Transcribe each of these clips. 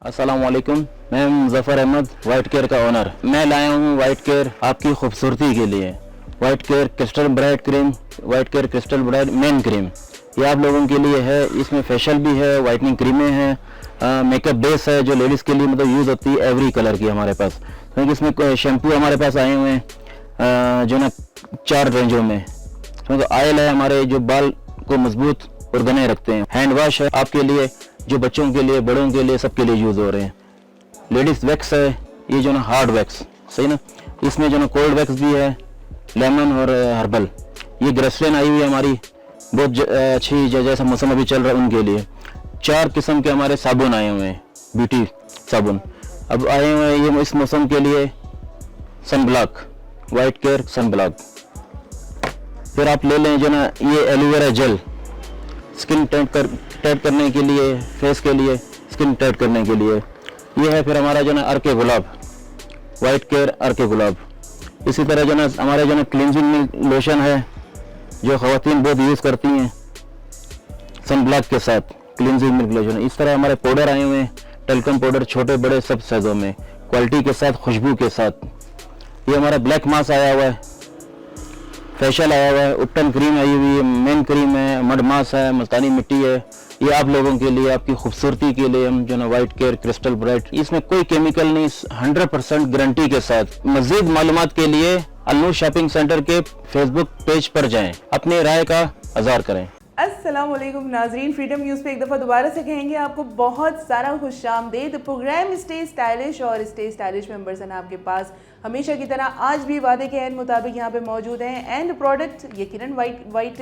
अस्सलामुअलैकुम, मैं Muzaffar Ahmad, white care का ओनर। मैं लाया हूँ वाइट केयर आपकी खूबसूरती के लिए। White care crystal bright cream, white care crystal bright main cream, ये आप लोगों के लिए है। इसमें फेशियल भी है, वाइटनिंग क्रीमें हैं, मेकअप बेस है जो लेडीज़ के लिए मतलब यूज़ होती है एवरी कलर की हमारे पास। क्योंकि इसमें शैम्पू हमारे पास आए हुए हैं जो ना 4 रेंजों में। क्योंकि ऑयल है हमारे जो बाल को मजबूत और घने रखते हैं। हैंड वॉश है आपके लिए, जो बच्चों के लिए, बड़ों के लिए, सबके लिए यूज़ हो रहे हैं। लेडीज़ वैक्स है, ये जो ना हार्ड वैक्स, सही ना। इसमें जो ना कोल्ड वैक्स भी है, लेमन और हर्बल। ये ग्रेसलिन आई हुई है हमारी, बहुत अच्छी, जैसा मौसम अभी चल रहा है उनके लिए। 4 किस्म के हमारे साबुन आए हुए हैं, ब्यूटी साबुन अब आए हुए हैं। ये इस मौसम के लिए sun block, white care sun block. फिर आप ले लें जो ना ये एलोवेरा जेल, स्किन टाइट करने के लिए, फेस के लिए, स्किन टाइट करने के लिए। ये है फिर हमारा जो ना अर्के गुलाब, वाइट केयर अर्के गुलाब। इसी तरह जो ना हमारे जो ना क्लींजिंग लोशन है जो ख़वातीन बहुत यूज़ करती हैं सन ब्लॉक के साथ, क्लींजिंग मिल्क लोशन। इस तरह हमारे पाउडर आए हुए हैं, टेल्कम पाउडर, छोटे बड़े सब साइज़ों में, क्वालिटी के साथ, खुशबू के साथ। ये हमारा ब्लैक मास्क आया हुआ है, फेशियल आया हुआ है, उपटन क्रीम आई हुई है, मेन क्रीम है, मड मास्क है, मुल्तानी मिट्टी है। ये आप लोगों के लिए, आपकी खूबसूरती के लिए हम जो ना वाइट केयर क्रिस्टल ब्राइट, इसमें कोई केमिकल नहीं, 100% गारंटी के साथ। मज़ीद मालूमात के लिए अलनूर शॉपिंग सेंटर के फेसबुक पेज पर जाएं, अपनी राय का इज़हार करें। अस्सलामुअलैकुम नाजरीन, फ्रीडम न्यूज़ पे एक दफ़ा दोबारा से कहेंगे आपको बहुत सारा खुशामदीद। प्रोग्राम स्टे स्टाइलिश और स्टे स्टाइलिश मेंबर्स हैं आपके पास हमेशा की तरह आज भी वादे के एंड मुताबिक यहाँ पे मौजूद हैं। एंड प्रोडक्ट यकीनन वाइट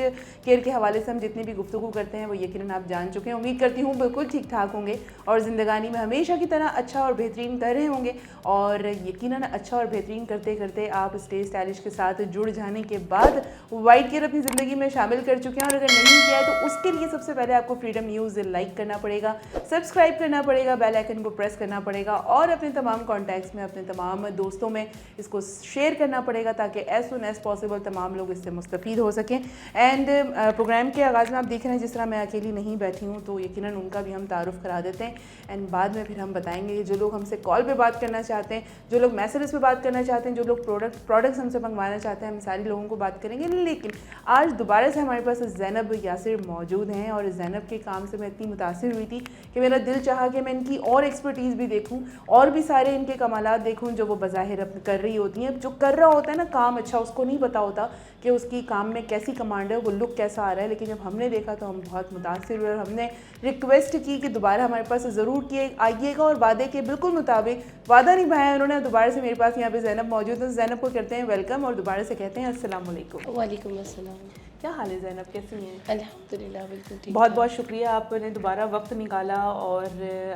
केयर के हवाले से हम जितनी भी गुफ्तगू करते हैं वो यकीनन आप जान चुके हैं। उम्मीद करती हूँ बिल्कुल ठीक ठाक होंगे और ज़िंदगानी में हमेशा की तरह अच्छा और बेहतरीन कर रहे होंगे। और यकीनन अच्छा और बेहतरीन करते करते आप स्टे स्टाइलिश के साथ जुड़ जाने के बाद वाइट केयर अपनी ज़िंदगी में शामिल कर चुके हैं। और अगर नहीं किया है तो उसके लिए सबसे पहले आपको फ्रीडम न्यूज़ लाइक करना पड़ेगा, सब्सक्राइब करना पड़ेगा, बेल आइकन को प्रेस करना पड़ेगा और अपने तमाम कॉन्टैक्ट्स में, अपने तमाम दोस्तों में इसको शेयर करना पड़ेगा ताकि एज सुन एज पॉसिबल तमाम लोग इससे मुस्तफ़ीद हो सकें। एंड प्रोग्राम के आगाज़ में आप देख रहे हैं जिस तरह मैं अकेली नहीं बैठी हूँ तो यकीनन उनका भी हम तारुफ़ करा देते हैं। एंड बाद में फिर हम बताएंगे जो लोग हमसे कॉल पे बात करना चाहते हैं, जो लोग मैसेज पे बात करना चाहते हैं, जो लोग प्रोडक्ट्स हमसे मंगवाना चाहते हैं, हम सारी लोगों को बात करेंगे। लेकिन आज दोबारा से हमारे पास ज़ैनब यासिर मौजूद हैं और ज़ैनब के काम से मैं इतनी मुतासिर हुई थी कि मेरा दिल चाहा कि मैं इनकी और एक्सपर्टीज़ भी देखूं और भी सारे इनके कमालात देखूं जो वो बज़ाहिर कर रही होती हैं। जो कर रहा होता है ना काम अच्छा, उसको नहीं पता होता कि उसकी काम में कैसी कमांड है, वो लुक कैसा आ रहा है। लेकिन जब हमने देखा तो हम बहुत मुतासिर हुए और हमने रिक्वेस्ट की कि दोबारा हमारे पास ज़रूर आइएगा। और वादे के बिल्कुल मुताबिक वादा निभाया उन्होंने। दोबारा से मेरे पास यहाँ पे ज़ैनब मौजूद है। ज़ैनब को करते हैं वेलकम और दोबारा से कहते हैं अस्सलाम वालेकुम। वालेकुम अस्सलाम। क्या हाल है ज़ैनब, कैसी हैं? अल्हम्दुलिल्लाह बिल्कुल ठीक। बहुत बहुत शुक्रिया, आपने दोबारा वक्त निकाला और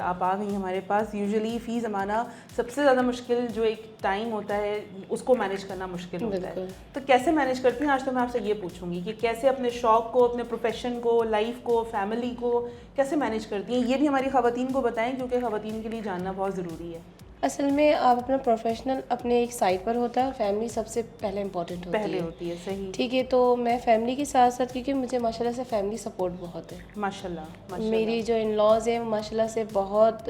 आप आ गई हमारे पास। यूजुअली फ़ी ज़माना सबसे ज़्यादा मुश्किल जो एक टाइम होता है उसको मैनेज करना मुश्किल होता है। तो कैसे मैनेज करती हैं? आज तो मैं आपसे ये पूछूंगी कि कैसे अपने शौक़ को, अपने प्रोफेशन को, लाइफ को, फैमिली को कैसे मैनेज करती हैं। ये भी हमारी ख़वातीन को बताएं क्योंकि ख़वातीन के लिए जानना बहुत ज़रूरी है। असल में आप अपना प्रोफेशनल अपने एक साइड पर होता है और फैमिली सबसे पहले इम्पोर्टेंट होती है। सही, ठीक है। तो मैं फैमिली के साथ साथ, क्योंकि मुझे माशाल्लाह से फैमिली सपोर्ट बहुत है, माशाल्लाह। मेरी जो इन लॉज हैं माशाल्लाह से बहुत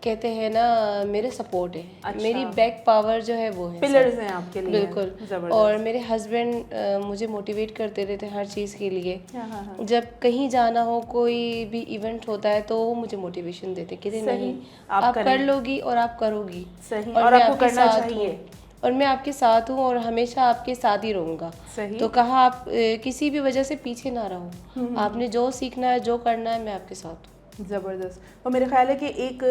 कहते हैं ना मेरे सपोर्ट है। अच्छा। मेरी बैक पावर जो है वो है, पिलर्स हैं आपके लिए। बिल्कुल। और मेरे हस्बैंड मुझे मोटिवेट करते रहते हैं हर चीज़ के लिए। हाँ। जब कहीं जाना हो, कोई भी इवेंट होता है तो वो मुझे मोटिवेशन देते कि नहीं आप कर लोगी और आप करोगी। सही। और आपको करना चाहिए और मैं आपके साथ हूँ और हमेशा आपके साथ ही रहूँगा। सही। तो कहा आप किसी भी वजह से पीछे ना रहो, आपने जो सीखना है, जो करना है, मैं आपके साथ हूँ। ज़बरदस्त। और मेरा ख़्याल है कि एक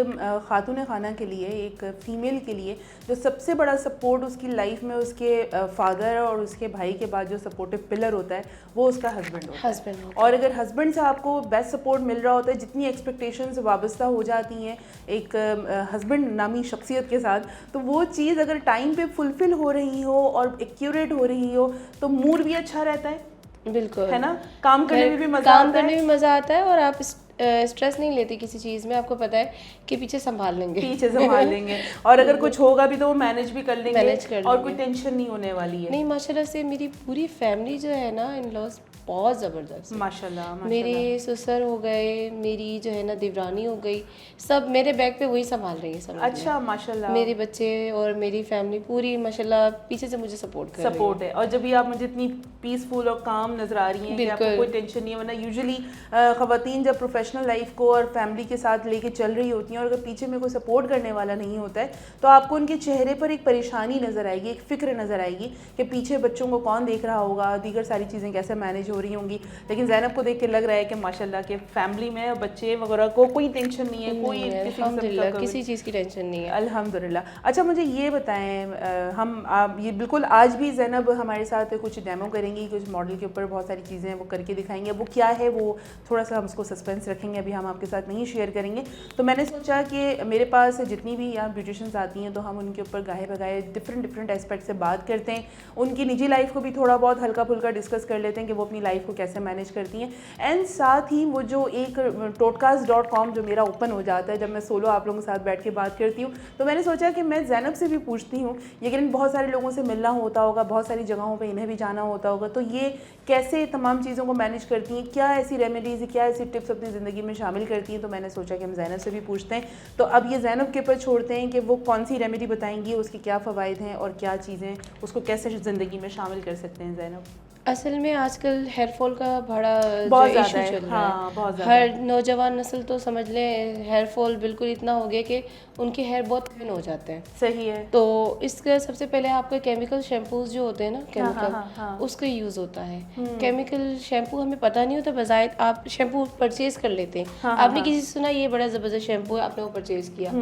ख़ातून खाना के लिए, एक फ़ीमेल के लिए जो सबसे बड़ा सपोर्ट उसकी लाइफ में उसके फादर और उसके भाई के बाद जो सपोर्टिव पिलर होता है वो उसका हस्बैंड होता है। और अगर हस्बैंड से आपको बेस्ट सपोर्ट मिल रहा होता है, जितनी एक्सपेक्टेशंस वाबस्ता हो जाती हैं एक हस्बैंड नामी शख्सियत के साथ, तो वो चीज़ अगर टाइम पे फुलफ़िल हो रही हो और एक्यूरेट हो रही हो तो मूड भी अच्छा रहता है। बिल्कुल, है ना, काम करने में भी मज़ा आता है और आप स्ट्रेस नहीं लेती किसी चीज़ में। आपको पता है कि पीछे संभाल लेंगे और अगर कुछ होगा भी तो वो मैनेज भी कर लेंगे और कोई टेंशन नहीं होने वाली है। नहीं, माशाल्लाह से मेरी पूरी फैमिली जो है ना, इन लॉज बहुत ज़बरदस्त है। माशाल्लाह मेरे ससुर हो गए, मेरी जो है ना देवरानी हो गई, सब मेरे बैग पे वही संभाल रही है सब। अच्छा माशाल्लाह। मेरे बच्चे और मेरी फैमिली पूरी माशाल्लाह पीछे से मुझे सपोर्ट कर रही सपोर्ट है। और जब भी आप मुझे इतनी पीसफुल और काम नजर आ रही हैं कि आपको कोई टेंशन नहीं है, वरना यूजुअली ख़वातीन जब प्रोफेशनल लाइफ को और फैमिली के साथ लेके चल रही होती हैं और अगर पीछे में कोई सपोर्ट करने वाला नहीं होता है तो आपको उनके चेहरे पर एक परेशानी नज़र आएगी, एक फ़िक्र नज़र आएगी कि पीछे बच्चों को कौन देख रहा होगा, दीगर सारी चीज़ें कैसे मैनेज हो रही होंगी। लेकिन ज़ैनब को देख के लग रहा है कि माशाल्लाह के फैमिली में बच्चे वगैरह को कोई टेंशन नहीं है, कोई किसी चीज़ की टेंशन नहीं है अल्हम्दुलिल्लाह। अच्छा मुझे ये बताएं, हम आप ये बिल्कुल आज भी ज़ैनब हमारे साथ कुछ डेमो करेंगी, कुछ मॉडल के ऊपर बहुत सारी चीज़ें वो करके दिखाएंगे। वो क्या है वो थोड़ा सा हम उसको सस्पेंस रखेंगे, अभी हम आपके साथ नहीं शेयर करेंगे। तो मैंने सोचा कि मेरे पास जितनी भी यहाँ ब्यूटिशियंस आती हैं तो हम उनके ऊपर गाहे बगाए डिफरेंट एस्पेक्ट से बात करते हैं, उनकी निजी लाइफ को भी थोड़ा बहुत हल्का फुल्का डिस्कस कर लेते हैं कि वो अपनी लाइफ को कैसे मैनेज करती हैं। एंड साथ ही वो जो एक टोटकास्ट.com जो मेरा ओपन हो जाता है जब मैं सोलो आप लोगों के साथ बैठ के बात करती हूँ, तो मैंने सोचा कि मैं ज़ैनब से भी पूछती हूँ, लेकिन बहुत सारे लोगों से मिलना होता होगा, बहुत सारी जगहों पे इन्हें भी जाना होता होगा, तो ये कैसे तमाम चीज़ों को मैनेज करती हैं, क्या ऐसी रेमेडीज़, क्या ऐसी टिप्स अपनी ज़िंदगी में शामिल करती हैं। तो मैंने सोचा कि हम ज़ैनब से भी पूछते हैं। तो अब ये ज़ैनब के ऊपर छोड़ते हैं कि वो कौन सी रेमेडी बताएंगी, उसके क्या फ़वाइद हैं और क्या चीज़ें उसको कैसे ज़िंदगी में शामिल कर सकते हैं ज़ैनब। असल में आजकल हेयर फॉल का बड़ा बहुत जो इशू ज़्यादा चल है, रहा हाँ, है। बहुत ज़्यादा। हर नौजवान नस्ल तो समझ लें हेयर फॉल बिल्कुल इतना हो गया कि उनके हेयर बहुत थिन हो जाते हैं। सही है। तो इसका सबसे पहले आपके केमिकल शैम्पूज जो होते हैं ना, केमिकल हाँ। उसका यूज़ होता है। केमिकल शैम्पू हमें पता नहीं होता, बजाय आप शैम्पू परचेज कर लेते हैं। आपने किसी से सुना ये बड़ा ज़बरदस्त शैम्पू है, आपने वो परचेज किया,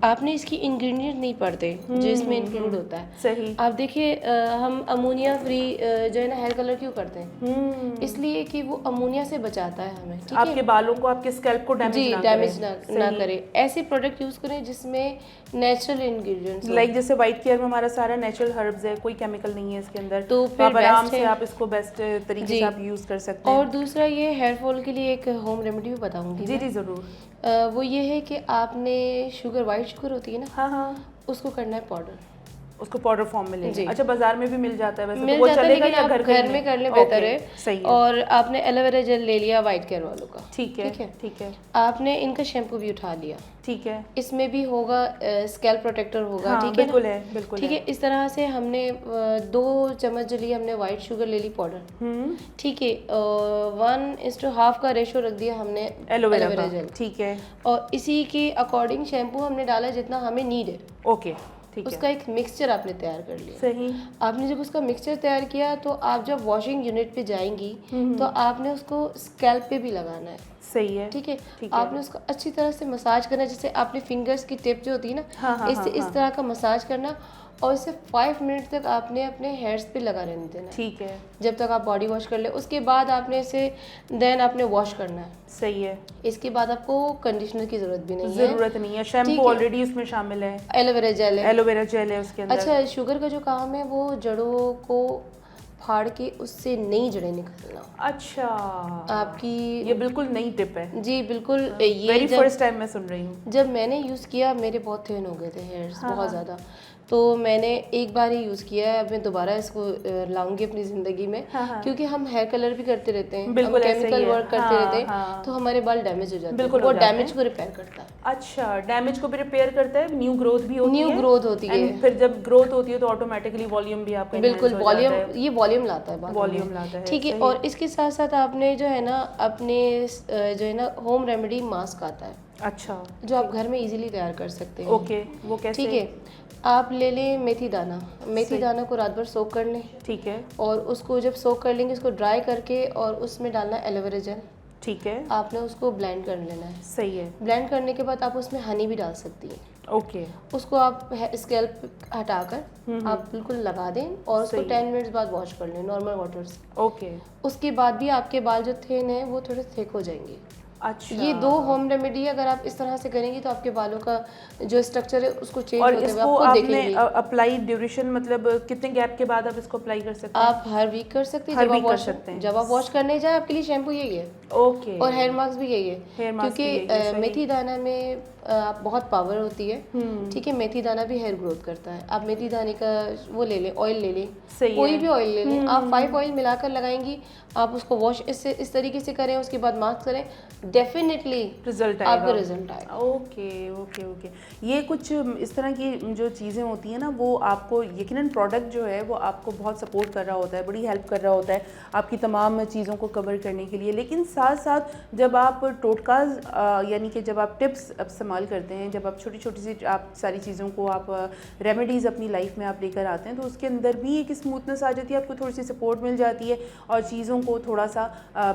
आपने इसकी इंग्रेडिएंट नहीं पढ़ते जो इसमें इंक्लूड होता है। सही। आप देखिए हम अमोनिया फ्री जो है ना हेयर कलर क्यों करते हैं, इसलिए कि वो अमोनिया से बचाता है हमें, ठीक है, आपके बालों को, आपके स्कैल्प को डैमेज ना करे। ऐसे प्रोडक्ट यूज करें जिसमें नेचुरल इंग्रेडिएंट्स लाइक जैसे वाइट केयर में हमारा सारा नेचुरल हर्ब्स है, कोई केमिकल नहीं है इसके अंदर, तो फिर आप आराम से है। आप इसको बेस्ट तरीके से आप यूज कर सकते हैं। और दूसरा ये हेयर फॉल के लिए एक होम रेमेडी भी बताऊंगी। जी जरूर। वो ये है कि आपने शुगर, वाइट शुगर होती है ना, हाँ, उसको करना है पाउडर, उसको पाउडर फॉर्म में लेंगे। अच्छा बाजार में भी मिल जाता है वैसे, मिल तो वो जाता है, चलेगा लेकिन या आप घर में कर ले बेहतर है। सही है। और आपने एलोवेरा जेल ले लिया वाइट केयर वालों का, ठीक है। आपने इनका शैम्पू भी उठा लिया, ठीक है। इसमें भी होगा स्कैल्प प्रोटेक्टर होगा, हाँ, ठीक है, बिल्कुल ठीक है। इस तरह से हमने 2 चम्मच जो लिए हमने वाइट शुगर ले ली पाउडर, ठीक है, 1:1/2 का रेशो रख दिया हमने एलोवेरा जेल, ठीक है। और इसी के अकॉर्डिंग शैम्पू हमने डाला जितना हमें नीड है, ओके, ठीक है। उसका एक मिक्सचर आपने तैयार कर लिया। सही। आपने जब उसका मिक्सचर तैयार किया तो आप जब वॉशिंग यूनिट पे जाएंगी तो आपने उसको स्कैल्प पे भी लगाना है, सही है, ठीक है। आपने उसको अच्छी तरह से मसाज करना है, जैसे आपने फिंगर्स की टिप जो होती है ना, इस तरह का मसाज करना, और इसे 5 मिनट तक आपने अपने हेयर्स पे लगा रहने देना, ठीक है, जब तक आप बॉडी वॉश कर ले। उसके बाद आपने इसे देन आपने वॉश करना है, सही है। इसके बाद आपको कंडीशनर की जरूरत भी नहीं है, शैम्पू ऑलरेडी उसमें शामिल है, एलोवेरा जेल है उसके अंदर। अच्छा, शुगर का जो काम है वो जड़ों को फाड़ के उससे नई जड़ें निकालना। अच्छा, आपकी ये बिल्कुल नई टिप है। जी बिल्कुल, ये वेरी फर्स्ट टाइम मैं सुन रही हूँ। जब मैंने यूज़ किया मेरे बहुत थिन हो गए थे हेयर्स, बहुत ज़्यादा, तो मैंने एक बार ही यूज़ किया है। अब मैं दोबारा इसको लाऊंगी अपनी ज़िंदगी में, क्योंकि हम हेयर कलर भी करते रहते हैं, हम केमिकल वर्क करते रहते हैं, तो हमारे बाल डैमेज हो जाते हैं। वो डैमेज को रिपेयर करता है। अच्छा, डैमेज को भी रिपेयर करता है, न्यू ग्रोथ भी होती है। न्यू ग्रोथ होती है, फिर जब ग्रोथ होती है तो ऑटोमेटिकली वॉल्यूम भी आपका बिल्कुल वॉल्यूम लाता है, ठीक है। और इसके साथ साथ आपने जो है ना अपने जो है ना होम रेमेडी मास्क आता है, अच्छा, जो आप घर में इजीली तैयार कर सकते हैं। ओके, वो कैसे? ठीक है, आप ले लें मेथी दाना को रात भर सोक कर लें, ठीक है, और उसको जब सोक कर लेंगे उसको ड्राई करके और उसमें डालना एलोवेरा जेल, ठीक है, आपने उसको ब्लेंड कर लेना है। सही है। ब्लेंड करने के बाद आप उसमें हनी भी डाल सकती हैं, ओके। उसको आप स्कैल्प हटाकर आप बिल्कुल लगा दें और उसको 10 मिनट्स बाद वॉश कर लें नॉर्मल वाटर से, ओके। उसके बाद भी आपके बाल जो थिन है वो थोड़े थिक हो जाएंगे। अच्छा, ये 2 होम रेमेडी अगर आप इस तरह से करेंगी तो आपके बालों का जो स्ट्रक्चर है उसको चेंज और होते हुए इसको आपको आपने देखेंगे। अप्लाई ड्यूरेशन मतलब कितने गैप के बाद आप इसको अप्लाई कर सकते हैं? आप हर वीक कर सकते हैं, जब आप वॉश करने जाए आपके लिए शैम्पू यही है। ओके। और हेयर मास्क भी यही है, हेयर मास्क भी क्योंकि यही है, सही। मेथी दाना में बहुत पावर होती है, ठीक है। मेथी दाना भी हेयर ग्रोथ करता है। आप मेथी दाने का वो ले लें, ऑयल ले लें, सही कोई है। भी ऑयल ले लें, आप 5 ऑयल मिलाकर लगाएंगी, आप उसको वॉश इस तरीके से करें, उसके बाद मास्क करें, डेफिनेटली रिजल्ट आपको आएगा। रिजल्ट आएगा। Okay okay okay. ये कुछ इस तरह की जो चीज़ें होती हैं ना, वो आपको यकीनन प्रोडक्ट जो है वो आपको बहुत सपोर्ट कर रहा होता है, बड़ी हेल्प कर रहा होता है आपकी तमाम चीज़ों को कवर करने के लिए। लेकिन साथ साथ जब आप टोटकाज यानी कि जब आप टिप्स इस्तेमाल करते हैं, जब आप छोटी छोटी सी आप सारी चीज़ों को आप रेमेडीज़ अपनी लाइफ में आप लेकर आते हैं, तो उसके अंदर भी एक स्मूथनेस आ जाती है, आपको थोड़ी सी सपोर्ट मिल जाती है और चीज़ों को थोड़ा सा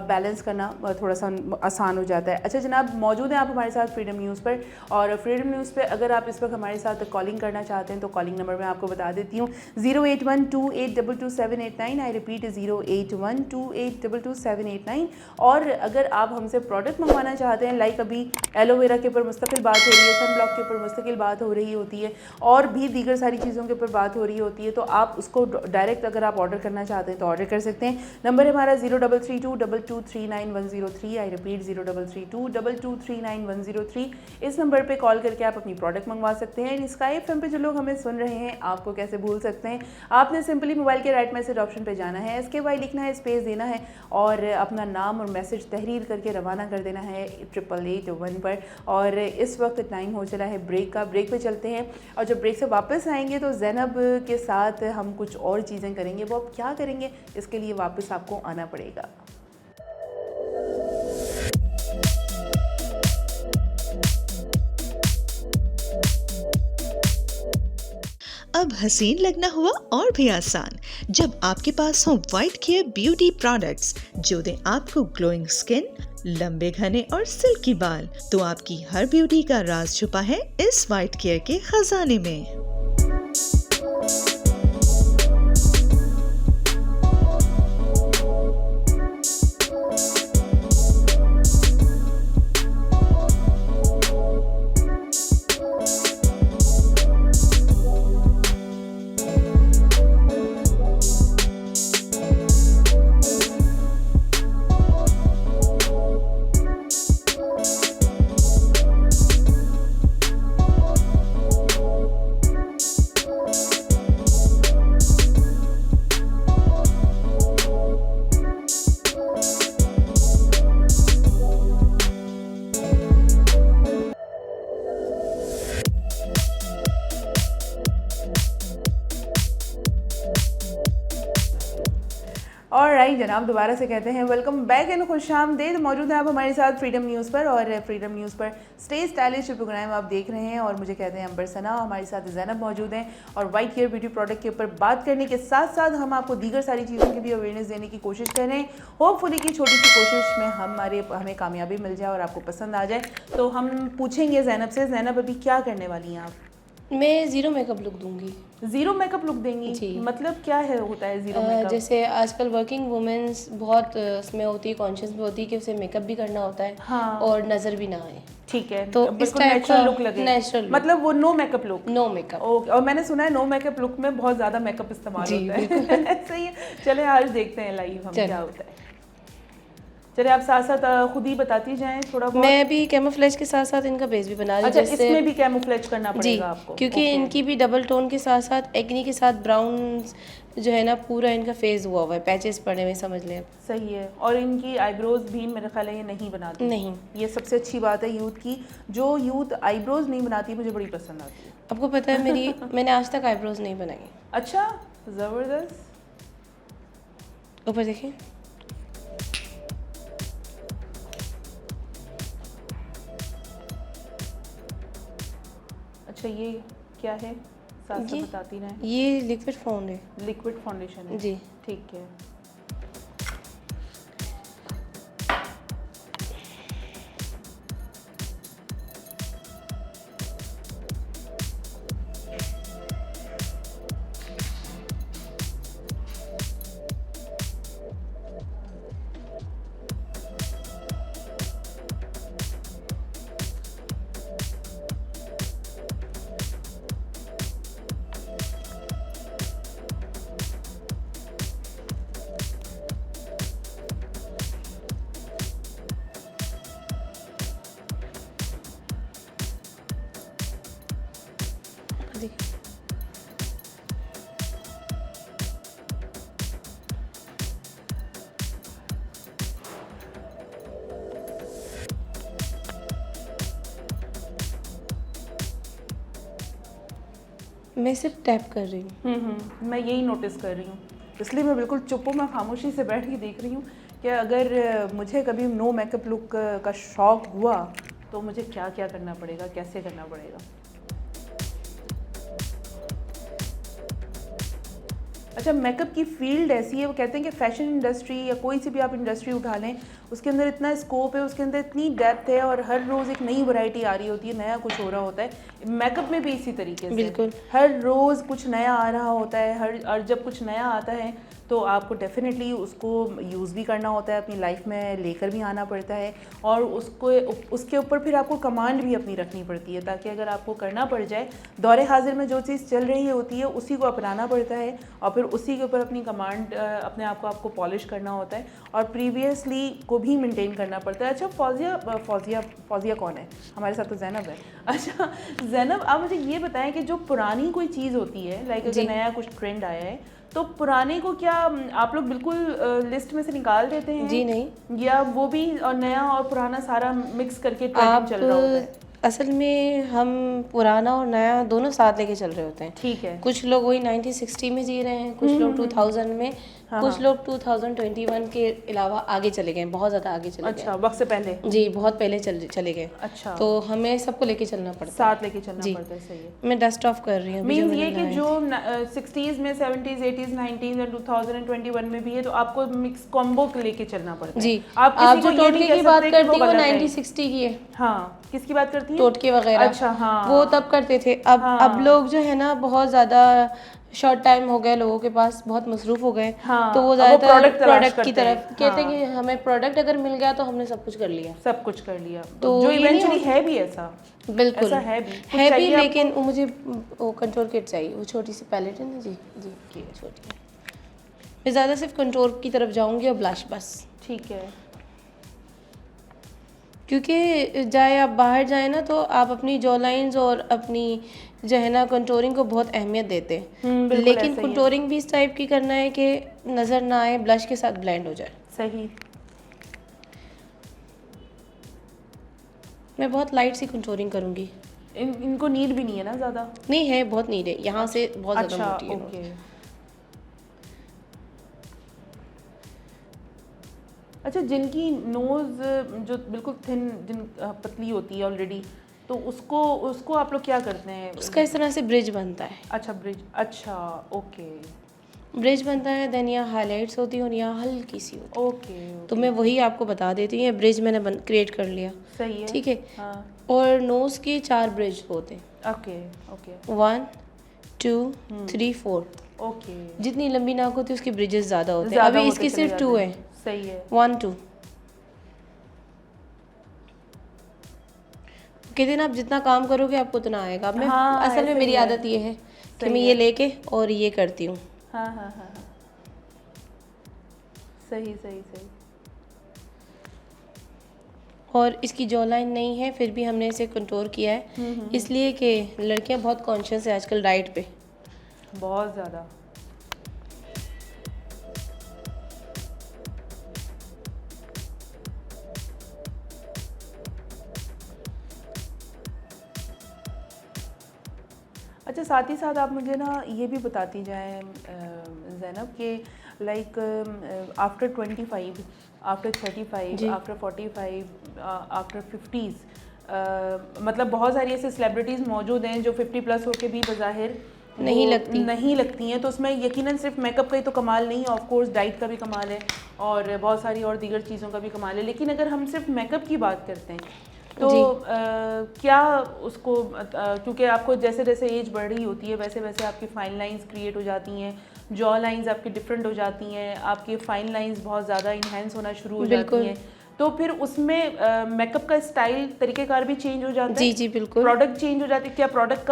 बैलेंस करना थोड़ा सा आसान हो जाता है। अच्छा जनाब, मौजूद हैं आप हमारे साथ फ्रीडम न्यूज़ पर, और फ्रीडम न्यूज़ पे अगर आप इस वक्त हमारे साथ कॉलिंग करना चाहते हैं तो कॉलिंग नंबर मैं आपको बता देती हूँ, 08128222789। I repeat 08128222789। और अगर आप हमसे प्रोडक्ट मंगवाना चाहते हैं, लाइक अभी एलोवेरा के ऊपर मुस्तकिल बात हो रही है, सन ब्लॉक के ऊपर मुस्तकिल बात हो रही होती है, और भी दीगर सारी चीज़ों के ऊपर बात हो रही होती है, तो आप उसको डायरेक्ट अगर आप ऑर्डर करना चाहते हैं तो ऑर्डर कर सकते हैं। नंबर है हमारा 0332239103। I repeat 0332239103। इस नंबर पे कॉल करके आप अपनी प्रोडक्ट मंगवा सकते हैं। स्काई एफएम पे जो लोग हमें सुन रहे हैं, आपको कैसे भूल सकते हैं, आपने सिंपली मोबाइल के राइट मैसेज ऑप्शन पे जाना है, SKY लिखना है, स्पेस देना है और अपना नाम और मैसेज तहरीर करके रवाना कर देना है 8881 पर। और इस वक्त टाइम हो चला है ब्रेक का, ब्रेक पे चलते हैं, और जब ब्रेक से वापस आएंगे तो ज़ैनब के साथ हम कुछ और चीज़ें करेंगे। वो अब क्या करेंगे, इसके लिए वापस आपको आना पड़ेगा। अब हसीन लगना हुआ और भी आसान, जब आपके पास हो वाइट केयर ब्यूटी प्रोडक्ट्स जो दें आपको ग्लोइंग स्किन, लंबे घने और सिल्की बाल। तो आपकी हर ब्यूटी का राज छुपा है इस वाइट केयर के खजाने में। ऑलराइट जनाब, दोबारा से कहते हैं वेलकम बैक एंड खुशामदीद। मौजूद हैं आप हमारे साथ फ्रीडम न्यूज़ पर, और फ्रीडम न्यूज़ पर स्टे स्टाइलिश प्रोग्राम आप देख रहे हैं, और मुझे कहते हैं अंबर सना, हमारे साथ ज़ैनब मौजूद हैं, और वाइट केयर ब्यूटी प्रोडक्ट के ऊपर बात करने के साथ साथ हम आपको दीगर सारी चीज़ों की भी अवेयरनेस देने की कोशिश कर रहे हैं। होपफुली की छोटी सी कोशिश में हमें कामयाबी मिल जाए और आपको पसंद आ जाए। तो हम पूछेंगे ज़ैनब से, ज़ैनब अभी क्या करने वाली हैं आप? मैं ज़ीरो मेकअप लुक दूंगी। ज़ीरो मेकअप लुक देंगी जी। मतलब क्या है होता है ज़ीरो मेकअप? जैसे आजकल वर्किंग वुमेन्स बहुत उसमें होती है, कॉन्शियस भी होती है कि उसे मेकअप भी करना होता है, हाँ। और नज़र भी ना आए। ठीक है, तो बिल्कुल इस टाइप नेचुरल का लुक लगे, नेचुरल मतलब वो no makeup look. No makeup. Okay, और मैंने सुना है नो मेकअप लुक में बहुत ज़्यादा मेकअप इस्तेमाल जी, होता है। सही है, चले आज देखते हैं लाइव हम चलिए। क्या होता है। चलिए आप साथ साथ खुद ही बताती जाएं थोड़ा बहुत। मैं भी कैमोफ्लेज के साथ साथ इनका बेस भी बना रही हूँ। अच्छा, जिससे इसमें भी कैमोफ्लेज करना जी, पड़ेगा आपको? क्योंकि ओके। इनकी भी डबल टोन के साथ साथ एक्नी के साथ ब्राउन जो है ना, पूरा इनका फेस हुआ हुआ है, पैचेस पड़े हुए, समझ लें आप। सही है। और इनकी आईब्रोज भी मेरे ख्याल है ये नहीं बनाती। नहीं, ये सबसे अच्छी बात है यूथ की, जो यूथ आईब्रोज नहीं बनाती, मुझे बड़ी पसंद आती है। आपको पता है मैंने आज तक आईब्रोज नहीं बनाई। अच्छा, ज़बरदस्त। ऊपर देखिए, अच्छा ये क्या है, साथ साथ ये बताती रहें। ये लिक्विड फाउंड है। लिक्विड फाउंडेशन है जी। ठीक है। मैं सिर्फ टैप कर रही हूँ। मैं यही नोटिस कर रही हूँ, इसलिए मैं बिल्कुल चुप हूँ, मैं खामोशी से बैठ के देख रही हूँ कि अगर मुझे कभी नो मेकअप लुक का शौक हुआ तो मुझे क्या क्या करना पड़ेगा, कैसे करना पड़ेगा। अच्छा, मेकअप की फील्ड ऐसी है, वो कहते हैं कि फैशन इंडस्ट्री या कोई सी भी आप इंडस्ट्री उठा लें, उसके अंदर इतना स्कोप है, उसके अंदर इतनी डेप्थ है और हर रोज़ एक नई वैरायटी आ रही होती है, नया कुछ हो रहा होता है। मेकअप में भी इसी तरीके से बिल्कुल, हर रोज़ कुछ नया आ रहा होता है, और जब कुछ नया आता है तो आपको डेफिनेटली उसको यूज़ भी करना होता है, अपनी लाइफ में लेकर भी आना पड़ता है, और उसके ऊपर फिर आपको कमांड भी अपनी रखनी पड़ती है, ताकि अगर आपको करना पड़ जाए, दौरे हाजिर में जो चीज़ चल रही होती है उसी को अपनाना पड़ता है, और फिर उसी के ऊपर अपनी कमांड अपने आप को आपको पॉलिश करना होता है, और प्रीवियसली को भी मेंटेन करना पड़ता है। अच्छा, फौजिया कौन है? हमारे साथ तो जैनब है। अच्छा जैनब, आप मुझे ये बताएं कि जो पुरानी कोई चीज़ होती है, लाइक अगर नया कुछ ट्रेंड आया है, तो पुराने को क्या आप लोग बिल्कुल लिस्ट में से निकाल देते हैं? जी नहीं, या वो भी और नया और पुराना सारा मिक्स करके ट्रेंडिंग चल रहा होता है? असल में हम पुराना और नया दोनों साथ लेके चल रहे होते हैं। ठीक है। कुछ लोग वही 1960 में जी रहे हैं, कुछ लोग 2000 में, कुछ लोग 2021 के अलावा आगे चले गए, बहुत ज़्यादा आगे चले गए। अच्छा, वक्त से पहले? जी, बहुत पहले चले गए। अच्छा, तो हमें सबको लेके चलना पड़ता है, साथ लेके चलना पड़ता है। सही है। मैं डस्ट ऑफ कर रही हूँ। मीन्स ये कि जो 60s में 70s 80s 90s और 2021 में भी है, तो आपको मिक्स कॉम्बो लेके चलना पड़ता है। जी, आप जो टोटके की बात करती है वो 1960 की है। हाँ, किसकी बात करती है? टोटके वगैरह। अच्छा, हाँ, वो तब करते थे। अब लोग जो है ना, बहुत ज़्यादा शॉर्ट टाइम हो गए लोगों के पास, बहुत मसरूफ हो गए। हाँ, तो वो ज़्यादातर प्रोडक्ट की तरफ हाँ, कहते हैं कि हमें प्रोडक्ट अगर मिल गया तो हमने सब कुछ कर लिया। सब कुछ कर लिया, तो जो इवेंचुअली है भी ऐसा। बिल्कुल ऐसा है भी, लेकिन वो मुझे वो कंट्रोल किट चाहिए, वो छोटी सी पैलेट है ना। जी छोटी है। मैं ज़्यादा सिर्फ कंट्रोल की तरफ जाऊंगी और ब्लश बस। ठीक है। क्योंकि चाहे आप बाहर जाए ना, तो आप अपनी जॉ लाइंस और अपनी जो है ना कंटूरिंग को बहुत अहमियत देते हैं, लेकिन कंटूरिंग भी इस टाइप की करना है कि नज़र ना आए, ब्लश के साथ ब्लेंड हो जाए। सही। मैं बहुत लाइट सी कंटूरिंग करूँगी। इनको नीड भी नहीं है ना ज़्यादा? नहीं है, बहुत नीड है, यहाँ से बहुत ज़्यादा मोटी है। ओके। अच्छा, जिनकी नोज़ जो बिल्कुल थिन, पतली होती है ऑलरेडी, तो उसको आप लोग क्या करते हैं? उसका इस तरह से ब्रिज बनता है। अच्छा, ब्रिज। अच्छा, ओके। ब्रिज बनता है, देन यहाँ हाईलाइट्स होती है और यहाँ हल्की सी होती है। ओके। तो मैं वही आपको बता देती हूँ, ब्रिज मैंने क्रिएट कर लिया। सही है। ठीक है। हाँ। और नोज़ के 4 ब्रिज होते हैं। Okay okay. 1 2 3 4। ओके। जितनी लंबी नाक होती है उसके ब्रिजेस ज़्यादा होते हैं। अभी इसकी सिर्फ 2 है। सही है। 1 2। कहते हैं ना, आप जितना काम करोगे आपको उतना आएगा। मैं असल में मेरी आदत ये है कि मैं ये लेके और ये करती हूँ। हाँ हाँ हाँ, सही सही सही। और इसकी जॉ लाइन नहीं है, फिर भी हमने इसे कंट्रोल किया है, इसलिए कि लड़कियां बहुत कॉन्शियस है आजकल डाइट पे, बहुत ज़्यादा। अच्छा, साथ ही साथ आप मुझे ना ये भी बताती जाएं ज़ैनब कि like after 25, after 35, after 45, after 50s, मतलब बहुत सारी ऐसे सेलिब्रिटीज़ मौजूद हैं जो 50+ होके भी बज़ाहिर नहीं लगती हैं। तो उसमें यकीनन सिर्फ मेकअप का ही तो कमाल नहीं है, ऑफ कोर्स डाइट का भी कमाल है और बहुत सारी और दीगर चीज़ों का भी कमाल है। लेकिन अगर हम सिर्फ मेकअप की बात करते हैं तो क्या उसको क्योंकि आपको जैसे जैसे एज बढ़ रही होती है वैसे वैसे आपकी फाइन लाइंस क्रिएट हो जाती हैं, जॉ लाइंस आपकी डिफरेंट हो जाती हैं, आपकी फाइन लाइंस बहुत ज़्यादा इन्हेंस होना शुरू हो जाती हैं, तो फिर उसमें मेकअप का स्टाइल तरीक़ेकार भी चेंज हो जाता है। जी जी बिल्कुल। प्रोडक्ट चेंज हो जाती है क्या? प्रोडक्ट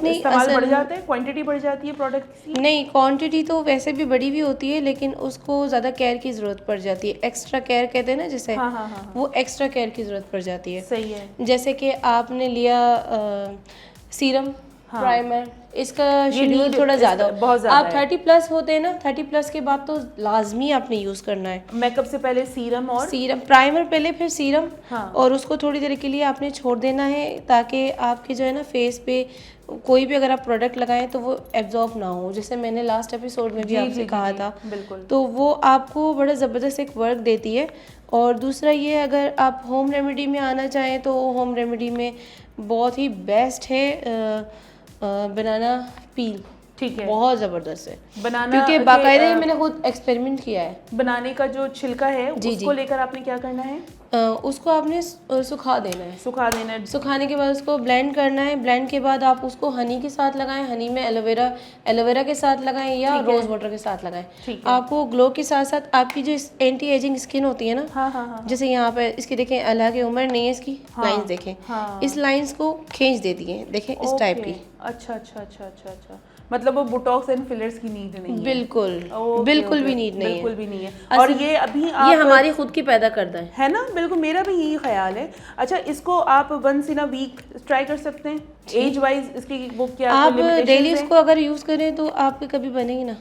नहीं, इस्तेमाल बढ़ जाता है, क्वांटिटी बढ़ जाती है प्रोडक्ट की? नहीं, क्वांटिटी तो वैसे भी बढ़ी हुई होती है, लेकिन उसको ज़्यादा केयर की ज़रूरत पड़ जाती है। एक्स्ट्रा केयर कहते हैं ना जिसे, वो एक्स्ट्रा केयर की ज़रूरत पड़ जाती है। सही है। जैसे कि आपने लिया सीरम, प्राइमर, इसका शेड्यूल need थोड़ा ज़्यादा बहुत ज़्यादा आप है। 30+ होते हैं ना, 30+ के बाद तो लाजमी आपने यूज़ करना है मेकअप से पहले सीरम और सीरम, प्राइमर पहले, फिर सीरम। हाँ। और उसको थोड़ी देर के लिए आपने छोड़ देना है ताकि आपके जो है ना फेस पे कोई भी अगर आप प्रोडक्ट लगाएं तो वो एब्जॉर्ब ना हो, जैसे मैंने लास्ट एपिसोड में भी जी, आपसे जी, कहा जी, था। बिल्कुल। तो वो आपको बड़ा ज़बरदस्त एक वर्क देती है। और दूसरा ये, अगर आप होम रेमेडी में आना चाहें तो होम रेमेडी में बहुत ही बेस्ट है बनाना पील, ठीक है। बहुत ज़बरदस्त है बनाना क्योंकि के, बाकायदा ही मैंने खुद एक्सपेरिमेंट किया है। बनाने का जो छिलका है जी, उसको जी। लेकर आपने क्या करना है? उसको आपने सुखा देना है। सुखा देना है। सुखाने के बाद उसको ब्लेंड करना है। ब्लेंड के बाद आप उसको हनी के साथ लगाएं, हनी में एलोवेरा के साथ लगाएं या ठीक है। रोज़ वाटर के साथ लगाएं। ठीक है। आपको ग्लो के साथ साथ आपकी जो एंटी एजिंग स्किन होती है ना, हाँ हाँ हाँ जैसे यहाँ पे इसकी देखें, अल्लाह की उम्र नहीं है इसकी, हाँ, लाइंस देखें, हाँ। इस लाइंस को खींच देती है, देखें इस टाइप ओके। की। अच्छा अच्छा अच्छा अच्छा अच्छा, मतलब वो बोटॉक्स एंड फिलर्स की नीड नहीं है। बिल्कुल ओके, बिल्कुल ओके, भी नीड नहीं है, बिल्कुल भी नहीं है। और ये अभी आप ये हमारी खुद की पैदा करता है ना, बिल्कुल मेरा भी यही ख्याल है। अच्छा, इसको आप once in a week try कर सकते हैं? एज वाइज इसकी वो क्या आप limitations डेली हैं? इसको अगर यूज़ करें तो आपके कभी बनेगी ना।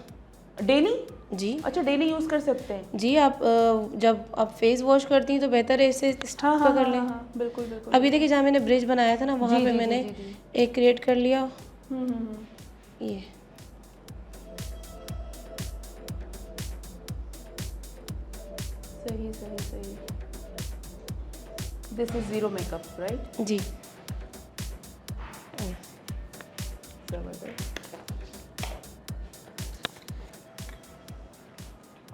डेली? जी अच्छा, डेली यूज कर सकते हैं। जी। आप जब आप फेस वॉश करती हैं तो बेहतर है इसे हाँ हाँ कर लें। हाँ, बिल्कुल बिल्कुल। अभी देखिए, जहाँ मैंने ब्रिज बनाया था ना, वहाँ जी, पे जी, मैंने जी, जी, एक क्रिएट कर लिया, हम्म। ये सही सही सही। This is zero makeup, right? जी। जबरदस्त।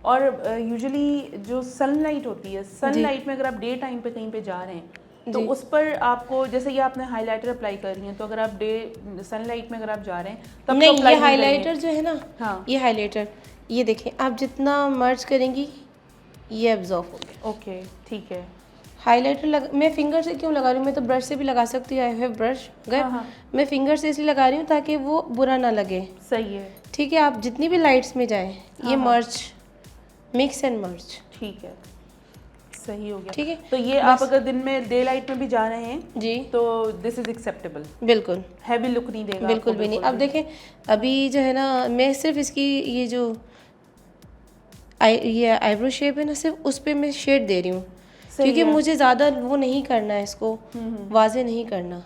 और यूजुअली जो सनलाइट होती है, सनलाइट में अगर आप डे टाइम पे कहीं पे जा रहे हैं तो जी। उस पर आपको, जैसे ये आपने हाइलाइटर अप्लाई कर रही हैं, तो अगर आप डे सनलाइट में अगर आप जा रहे हैं तब तो नहीं, apply ये हाइलाइटर करेंगे। जो है ना, हाँ। ये हाइलाइटर, ये देखें, आप जितना मर्ज करेंगी ये एब्जॉर्ब हो गया। ओके, ठीक है। हाइलाइटर मैं फिंगर से क्यों लगा रही हूँ, मैं तो ब्रश से भी लगा सकती हूँ, आई हैव ब्रश, हाँ, हाँ। मैं फिंगर से इसलिए लगा रही हूँ ताकि वो बुरा ना लगे। सही है। ठीक है, आप जितनी भी लाइट्स में जाएं, ये मर्ज, मिक्स एंड मर्ज, ठीक है, सही हो गया। ठीक है, तो ये आप अगर दिन में डे लाइट में भी जा रहे हैं जी, तो दिस इज एक्सेप्टेबल। बिल्कुल हैवी लुक नहीं देगा बिल्कुल आपको, भी नहीं। अब देखें, अभी जो है ना, मैं सिर्फ इसकी ये जो ये आईब्रो शेप है ना, सिर्फ उस पे मैं शेड दे रही हूँ क्योंकि मुझे ज़्यादा वो नहीं करना है, इसको वाजे नहीं करना,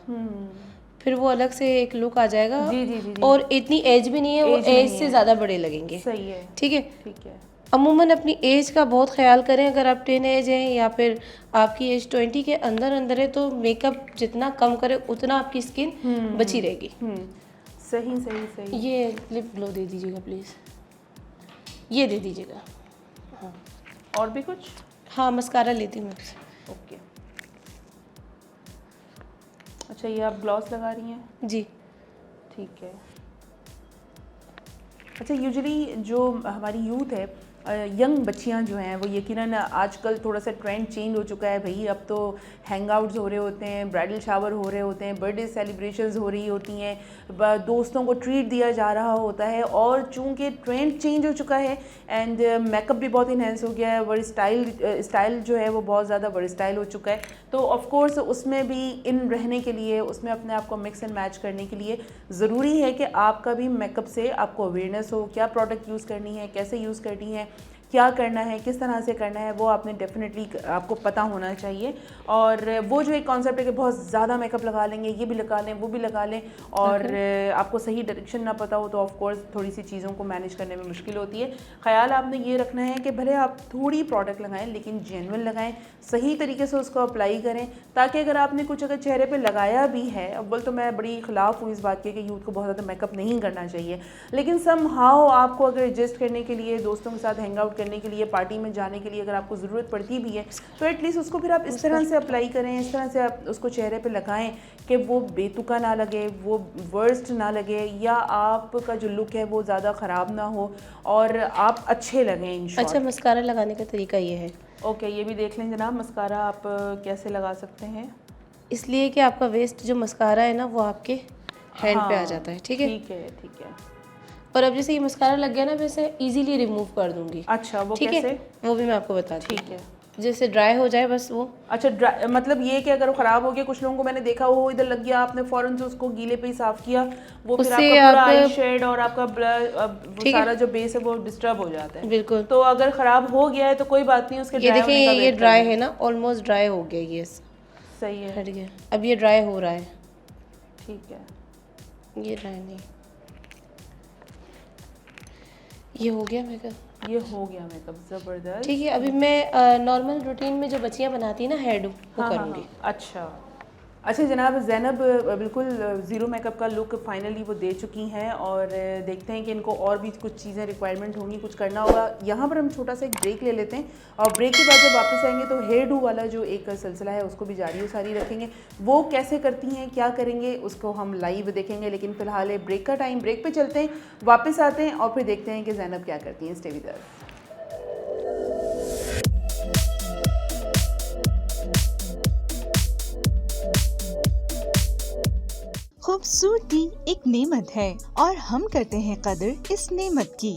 फिर वो अलग से एक लुक आ जाएगा। जी, जी, जी, जी। और इतनी एज भी नहीं है, वो एज नहीं एज है। से ज़्यादा बड़े लगेंगे। सही है, ठीक है। ठीक है। अमूमन अपनी एज का बहुत ख्याल करें। अगर आप 10 एज हैं या फिर आपकी एज 20 के अंदर अंदर है तो मेकअप जितना कम करे उतना आपकी स्किन बची रहेगी। सही सही सही। ये लिप ग्लो दे दीजिएगा प्लीज़, ये दे दीजिएगा। हाँ, और भी कुछ? हाँ, मस्कारा लेती हूँ मैं आपसे। ओके। अच्छा, ये आप ग्लॉस लगा रही हैं? जी। ठीक है। अच्छा, यूजुअली जो हमारी यूथ है, यंग बच्चियां जो हैं, वो यकीनन आजकल थोड़ा सा ट्रेंड चेंज हो चुका है भाई। अब तो हैंग आउट्स हो रहे होते हैं, ब्राइडल शावर हो रहे होते हैं, बर्थडे सेलिब्रेशंस हो रही होती हैं, दोस्तों को ट्रीट दिया जा रहा होता है। और चूंकि ट्रेंड चेंज हो चुका है एंड मेकअप भी बहुत इन्हेंस हो गया है, वर्ड स्टाइल जो है वो बहुत ज़्यादा वर्ड स्टाइल हो चुका है, तो ऑफ कोर्स उसमें भी इन रहने के लिए, उसमें अपने आप को मिक्स एंड मैच करने के लिए ज़रूरी है कि आपका भी मेकअप से आपको अवेयरनेस हो, क्या प्रोडक्ट यूज़ करनी है, कैसे यूज़ करनी है, क्या करना है, किस तरह से करना है, वो आपने डेफिनेटली आपको पता होना चाहिए। और वो जो एक कॉन्सेप्ट है कि बहुत ज़्यादा मेकअप लगा लेंगे, ये भी लगा लें, वो भी लगा लें, और आपको सही डायरेक्शन ना पता हो तो ऑफ कोर्स थोड़ी सी चीज़ों को मैनेज करने में मुश्किल होती है। ख्याल आपने ये रखना है कि भले आप थोड़ी प्रोडक्ट लगाएं लेकिन जेन्युइन लगाएं, सही तरीके से उसको अप्लाई करें, ताकि अगर आपने कुछ अगर चेहरे पर लगाया भी है, अव्वल तो मैं बड़ी ख़िलाफ़ हूँ इस बात के कि यूथ को बहुत ज़्यादा मेकअप नहीं करना चाहिए, लेकिन समहाउ आपको अगर एडजस्ट करने के लिए, दोस्तों के साथ हैंग आउट करने के लिए, पार्टी में जाने के लिए अगर आपको ज़रूरत पड़ती भी है तो एटलीस्ट उसको फिर आप इस तरह से अप्लाई करें, इस तरह से आप उसको चेहरे पे लगाएं कि वो बेतुका ना लगे, वो वर्स्ट ना लगे, या आपका जो लुक है वो ज़्यादा ख़राब ना हो और आप अच्छे लगें इन शॉर्ट। अच्छा, मस्कारा लगाने का तरीका ये है। ओके, ये भी देख लें जनाब, मस्कारा आप कैसे लगा सकते हैं। इसलिए कि आपका वेस्ट जो मस्कारा है ना वो आपके हैंड पे आ जाता है। ठीक है, ठीक है, ठीक है। और अब जैसे ये मस्कारा लग गया ना, मैं इसे इजीली रिमूव कर दूंगी। अच्छा, वो ठीक कैसे? है, वो भी मैं आपको बता दूँ। ठीक है। जैसे ड्राई हो जाए बस वो। अच्छा, मतलब ये कि अगर वो ख़राब हो गया, कुछ लोगों को मैंने देखा वो इधर लग गया, आपने फ़ौरन से उसको गीले पे ही साफ़ किया, वो फिर उससे आपका पूरा आप- आई शेड और आपका वो सारा जो बेस है वो डिस्टर्ब हो जाता है। बिल्कुल। तो अगर ख़राब हो गया है तो कोई बात नहीं, उसके ये ड्राई देखिए, होने का ये वेट ड्राई करें। है ना, ऑलमोस्ट ड्राई हो गया ये। सही है, हट गया, अब ये ड्राई हो रहा है। ठीक है। ये ड्राई नहीं, ये हो गया मेकअप। ये हो गया मेकअप, ज़बरदस्त। ठीक है, अभी मैं नॉर्मल रूटीन में जो बच्चियां बनाती है ना हेयर डू, वो करूँगी। अच्छा अच्छा जनाब, ज़ैनब बिल्कुल ज़ीरो मेकअप का लुक फाइनली वो दे चुकी हैं और देखते हैं कि इनको और भी कुछ चीज़ें रिक्वायरमेंट होंगी, कुछ करना होगा। यहाँ पर हम छोटा सा एक ब्रेक ले लेते हैं और ब्रेक के बाद जब वापस आएंगे तो हेयर डू वाला जो एक सिलसिला है उसको भी जारी सारी रखेंगे। वो कैसे करती हैं, क्या करेंगे, उसको हम लाइव देखेंगे। लेकिन फ़िलहाल ब्रेक का टाइम, ब्रेक पर चलते हैं, वापस आते हैं और फिर देखते हैं कि ज़ैनब क्या करती हैं। Stay with us. खूबसूरती एक नेमत है और हम करते हैं कदर इस नेमत की।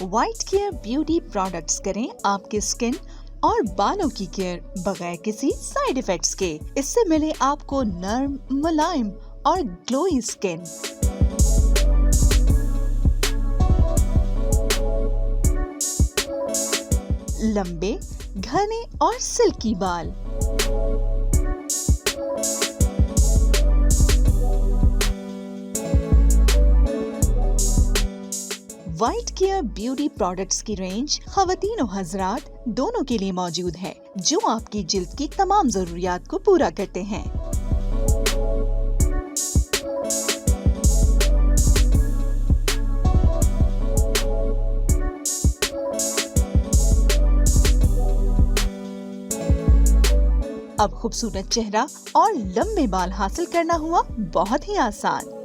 वाइट केयर ब्यूटी प्रोडक्ट्स करें आपके स्किन और बालों की केयर बगैर किसी साइड इफेक्ट्स के। इससे मिले आपको नर्म, मुलायम और ग्लोई स्किन। लंबे, घने और सिल्की बाल। वाइट केयर ब्यूटी प्रोडक्ट्स की रेंज ख़वातीन और हज़रात दोनों के लिए मौजूद है, जो आपकी जिल्द की तमाम ज़रूरियात को पूरा करते हैं। अब खूबसूरत चेहरा और लंबे बाल हासिल करना हुआ बहुत ही आसान।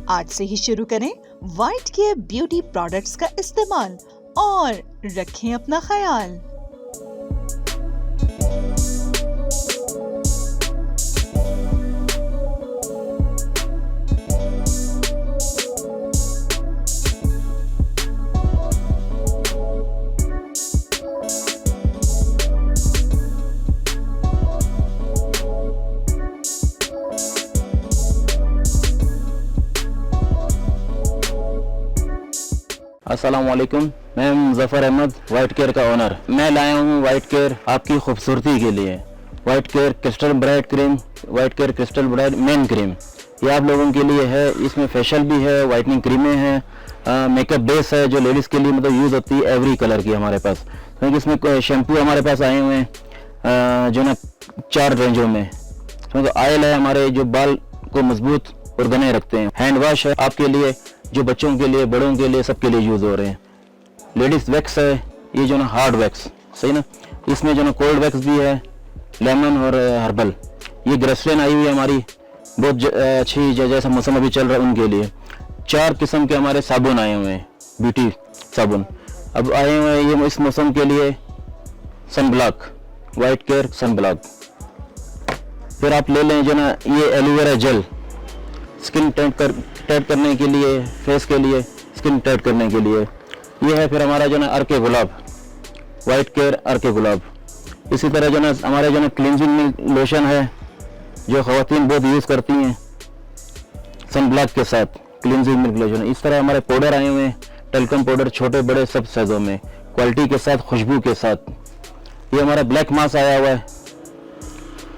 आज से ही शुरू करें वाइट केयर ब्यूटी प्रोडक्ट्स का इस्तेमाल और रखें अपना ख्याल। अस्सलाम वालेकुम, मैं मुज़फ़्फ़र अहमद, वाइट केयर का ओनर। मैं लाया हूँ वाइट केयर आपकी खूबसूरती के लिए। White care crystal bright cream, white care crystal bright main cream, ये आप लोगों के लिए है। इसमें फेशियल भी है, वाइटनिंग क्रीमें हैं, मेकअप बेस है जो लेडीज़ के लिए मतलब यूज़ होती है एवरी कलर की हमारे पास। क्योंकि इसमें शैम्पू हमारे पास आए हुए हैं जो ना 4 रेंजों में। तो ऑयल है हमारे जो बाल को मजबूत और घने रखते हैं। हैंड वॉश है आपके लिए, जो बच्चों के लिए, बड़ों के लिए, सबके लिए यूज़ हो रहे हैं। लेडीज़ वैक्स है, ये जो ना हार्ड वैक्स, सही ना। इसमें जो ना कोल्ड वैक्स भी है, लेमन और हर्बल। ये ग्रेसलिन आई हुई है हमारी, बहुत अच्छी, जैसा मौसम अभी चल रहा है उनके लिए। 4 किस्म के हमारे साबुन आए हुए हैं, ब्यूटी साबुन अब आए हुए हैं ये इस मौसम के लिए। Sun block, white care sun block. फिर आप ले लें जो ना ये एलोवेरा जेल, स्किन टाइट करने के लिए, फेस के लिए, स्किन टाइट करने के लिए। ये है फिर हमारा जो ना अर्के गुलाब, वाइट केयर अर्के गुलाब। इसी तरह जो ना हमारे जो ना क्लिनजिंग मिल्क लोशन है जो ख़वातीन बहुत यूज़ करती हैं सन ब्लॉक के साथ, क्लिनजिंग मिल्क लोशन। इस तरह हमारे पाउडर आए हुए हैं, टेल्कम पाउडर, छोटे बड़े सब साइज़ों में, क्वालिटी के साथ, खुशबू के साथ। ये हमारा ब्लैक मास्क आया हुआ है,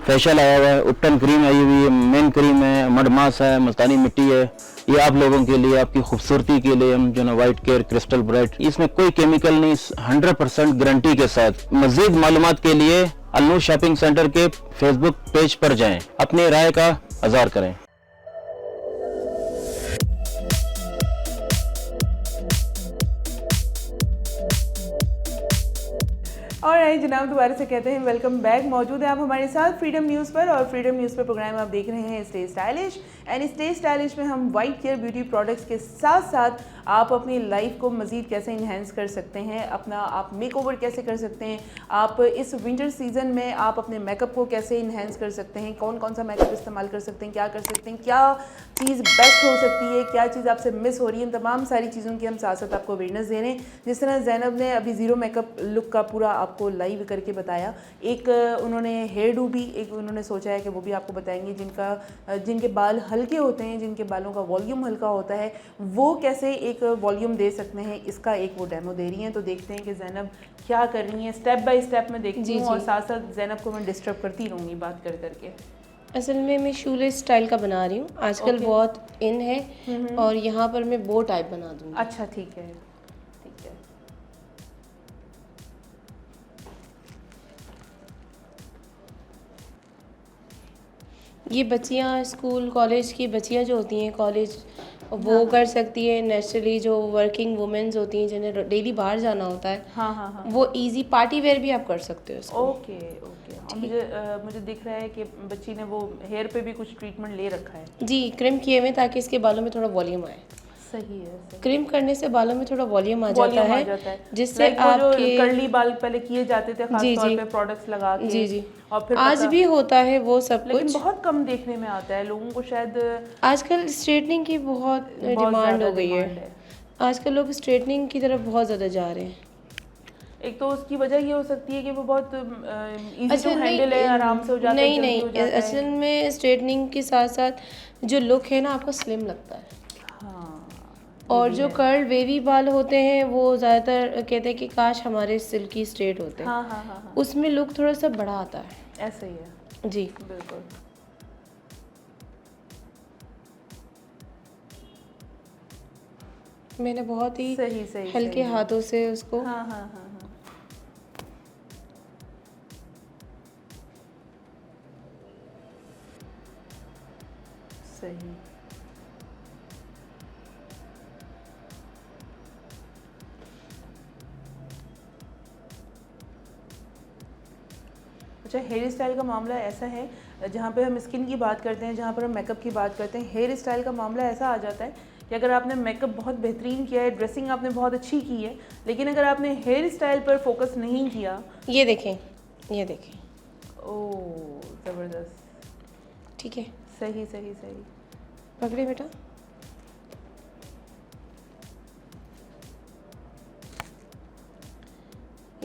फेशियल आया हुआ है, उपटन क्रीम आई हुई है, मेन क्रीम है, मड मास्क है, मुल्तानी मिट्टी है। ये आप लोगों के लिए, आपकी खूबसूरती के लिए हम जो ना वाइट केयर क्रिस्टल ब्राइट, इसमें कोई केमिकल नहीं, 100% गारंटी के साथ। मज़ीद मालूमात के लिए अलनूर शॉपिंग सेंटर के फेसबुक पेज पर जाएं, अपनी राय का इज़हार करें। और जनाब दोबारा से कहते हैं वेलकम बैक। मौजूद है आप हमारे साथ फ्रीडम न्यूज़ पर और फ्रीडम न्यूज़ पर प्रोग्राम आप देख रहे हैं stay stylish. And stay stylish में हम वाइट केयर ब्यूटी प्रोडक्ट्स के साथ साथ आप अपनी लाइफ को मज़ीद कैसे इन्हेंस कर सकते हैं, अपना आप मेकओवर कैसे कर सकते हैं, आप इस विंटर सीजन में आप अपने मेकअप को कैसे इन्हेंस कर सकते हैं, कौन कौन सा मेकअप इस्तेमाल कर सकते हैं, क्या कर सकते हैं, क्या चीज़ बेस्ट हो सकती है, क्या चीज़ आपसे मिस हो रही है, तमाम सारी चीज़ों की हम साथ साथ आपको अवेयरनेस दे रहे हैं। जिस तरह ज़ैनब ने अभी ज़ीरो मेकअप लुक का पूरा आपको लाइव करके बताया, एक उन्होंने हेयर डू भी एक उन्होंने सोचा है कि वो भी आपको बताएंगे, जिनके बाल हल्के होते हैं, जिनके बालों का वॉल्यूम हल्का होता है, वो कैसे एक वॉल्यूम दे सकते हैं, इसका एक वो डेमो दे रही हैं। तो देखते हैं कि ज़ैनब क्या कर रही हैं, स्टेप बाय स्टेप मैं देखती हूँ और साथ साथ ज़ैनब को मैं डिस्टर्ब करती रहूँगी बात कर करके। असल में मैं शूलेस स्टाइल का बना रही हूँ, आजकल बहुत इन है, और यहाँ पर मैं बो टाइप बना दूँगी। अच्छा ठीक है, ठीक है। ये बच्चियाँ स्कूल कॉलेज की बच्चियाँ जो होती हैं कॉलेज, वो कर सकती है। नेचुरली जो वर्किंग वुमेन्स होती हैं जिन्हें डेली बाहर जाना होता है, हाँ हाँ हाँ, वो इजी पार्टी वेयर भी आप कर सकते हो इसको। Okay okay. मुझे दिख रहा है कि बच्ची ने वो हेयर पे भी कुछ ट्रीटमेंट ले रखा है। जी, क्रिम किए हुए ताकि इसके बालों में थोड़ा वॉल्यूम आए। सही है, सही। क्रीम करने से बालों में थोड़ा वॉल्यूम आ जाता है, जिससे Like आपके जो कर्ली बाल पहले किए जाते थे खास तौर पे प्रोडक्ट्स लगा के, जी जी, और फिर आज भी होता है वो सब कुछ, लेकिन बहुत कम देखने में आता है लोगों को। शायद आजकल स्ट्रेटनिंग की बहुत डिमांड हो गई है, आजकल लोग स्ट्रेटनिंग की तरफ बहुत ज़्यादा जा रहे हैं। एक तो उसकी वजह ये हो सकती है कि वो बहुत इजी टू हैंडल है, आराम से हो जाता है। नहीं, असल में स्ट्रेटनिंग के साथ साथ जो लुक है ना आपका स्लिम लगता है। हाँ, और जो कर्ल वेवी बाल होते हैं वो ज़्यादातर कहते हैं कि काश हमारे सिल्की स्ट्रेट होते हैं। हाँ हाँ हाँ हाँ, उसमें लुक थोड़ा सा बड़ा आता है। ऐसा ही है जी बिल्कुल। मैंने बहुत ही सही सही हल्के हाथों से उसको हाँ हाँ हाँ हाँ, सही। अच्छा, हेयर स्टाइल का मामला ऐसा है, जहाँ पे हम स्किन की बात करते हैं, जहाँ पर हम मेकअप की बात करते हैं, हेयर स्टाइल का मामला ऐसा आ जाता है कि अगर आपने मेकअप बहुत बेहतरीन किया है, ड्रेसिंग आपने बहुत अच्छी की है, लेकिन अगर आपने हेयर स्टाइल पर फोकस नहीं किया, ये देखें, ये देखें, ओह ज़बरदस्त, ठीक है, सही सही सही। पकड़े बेटा।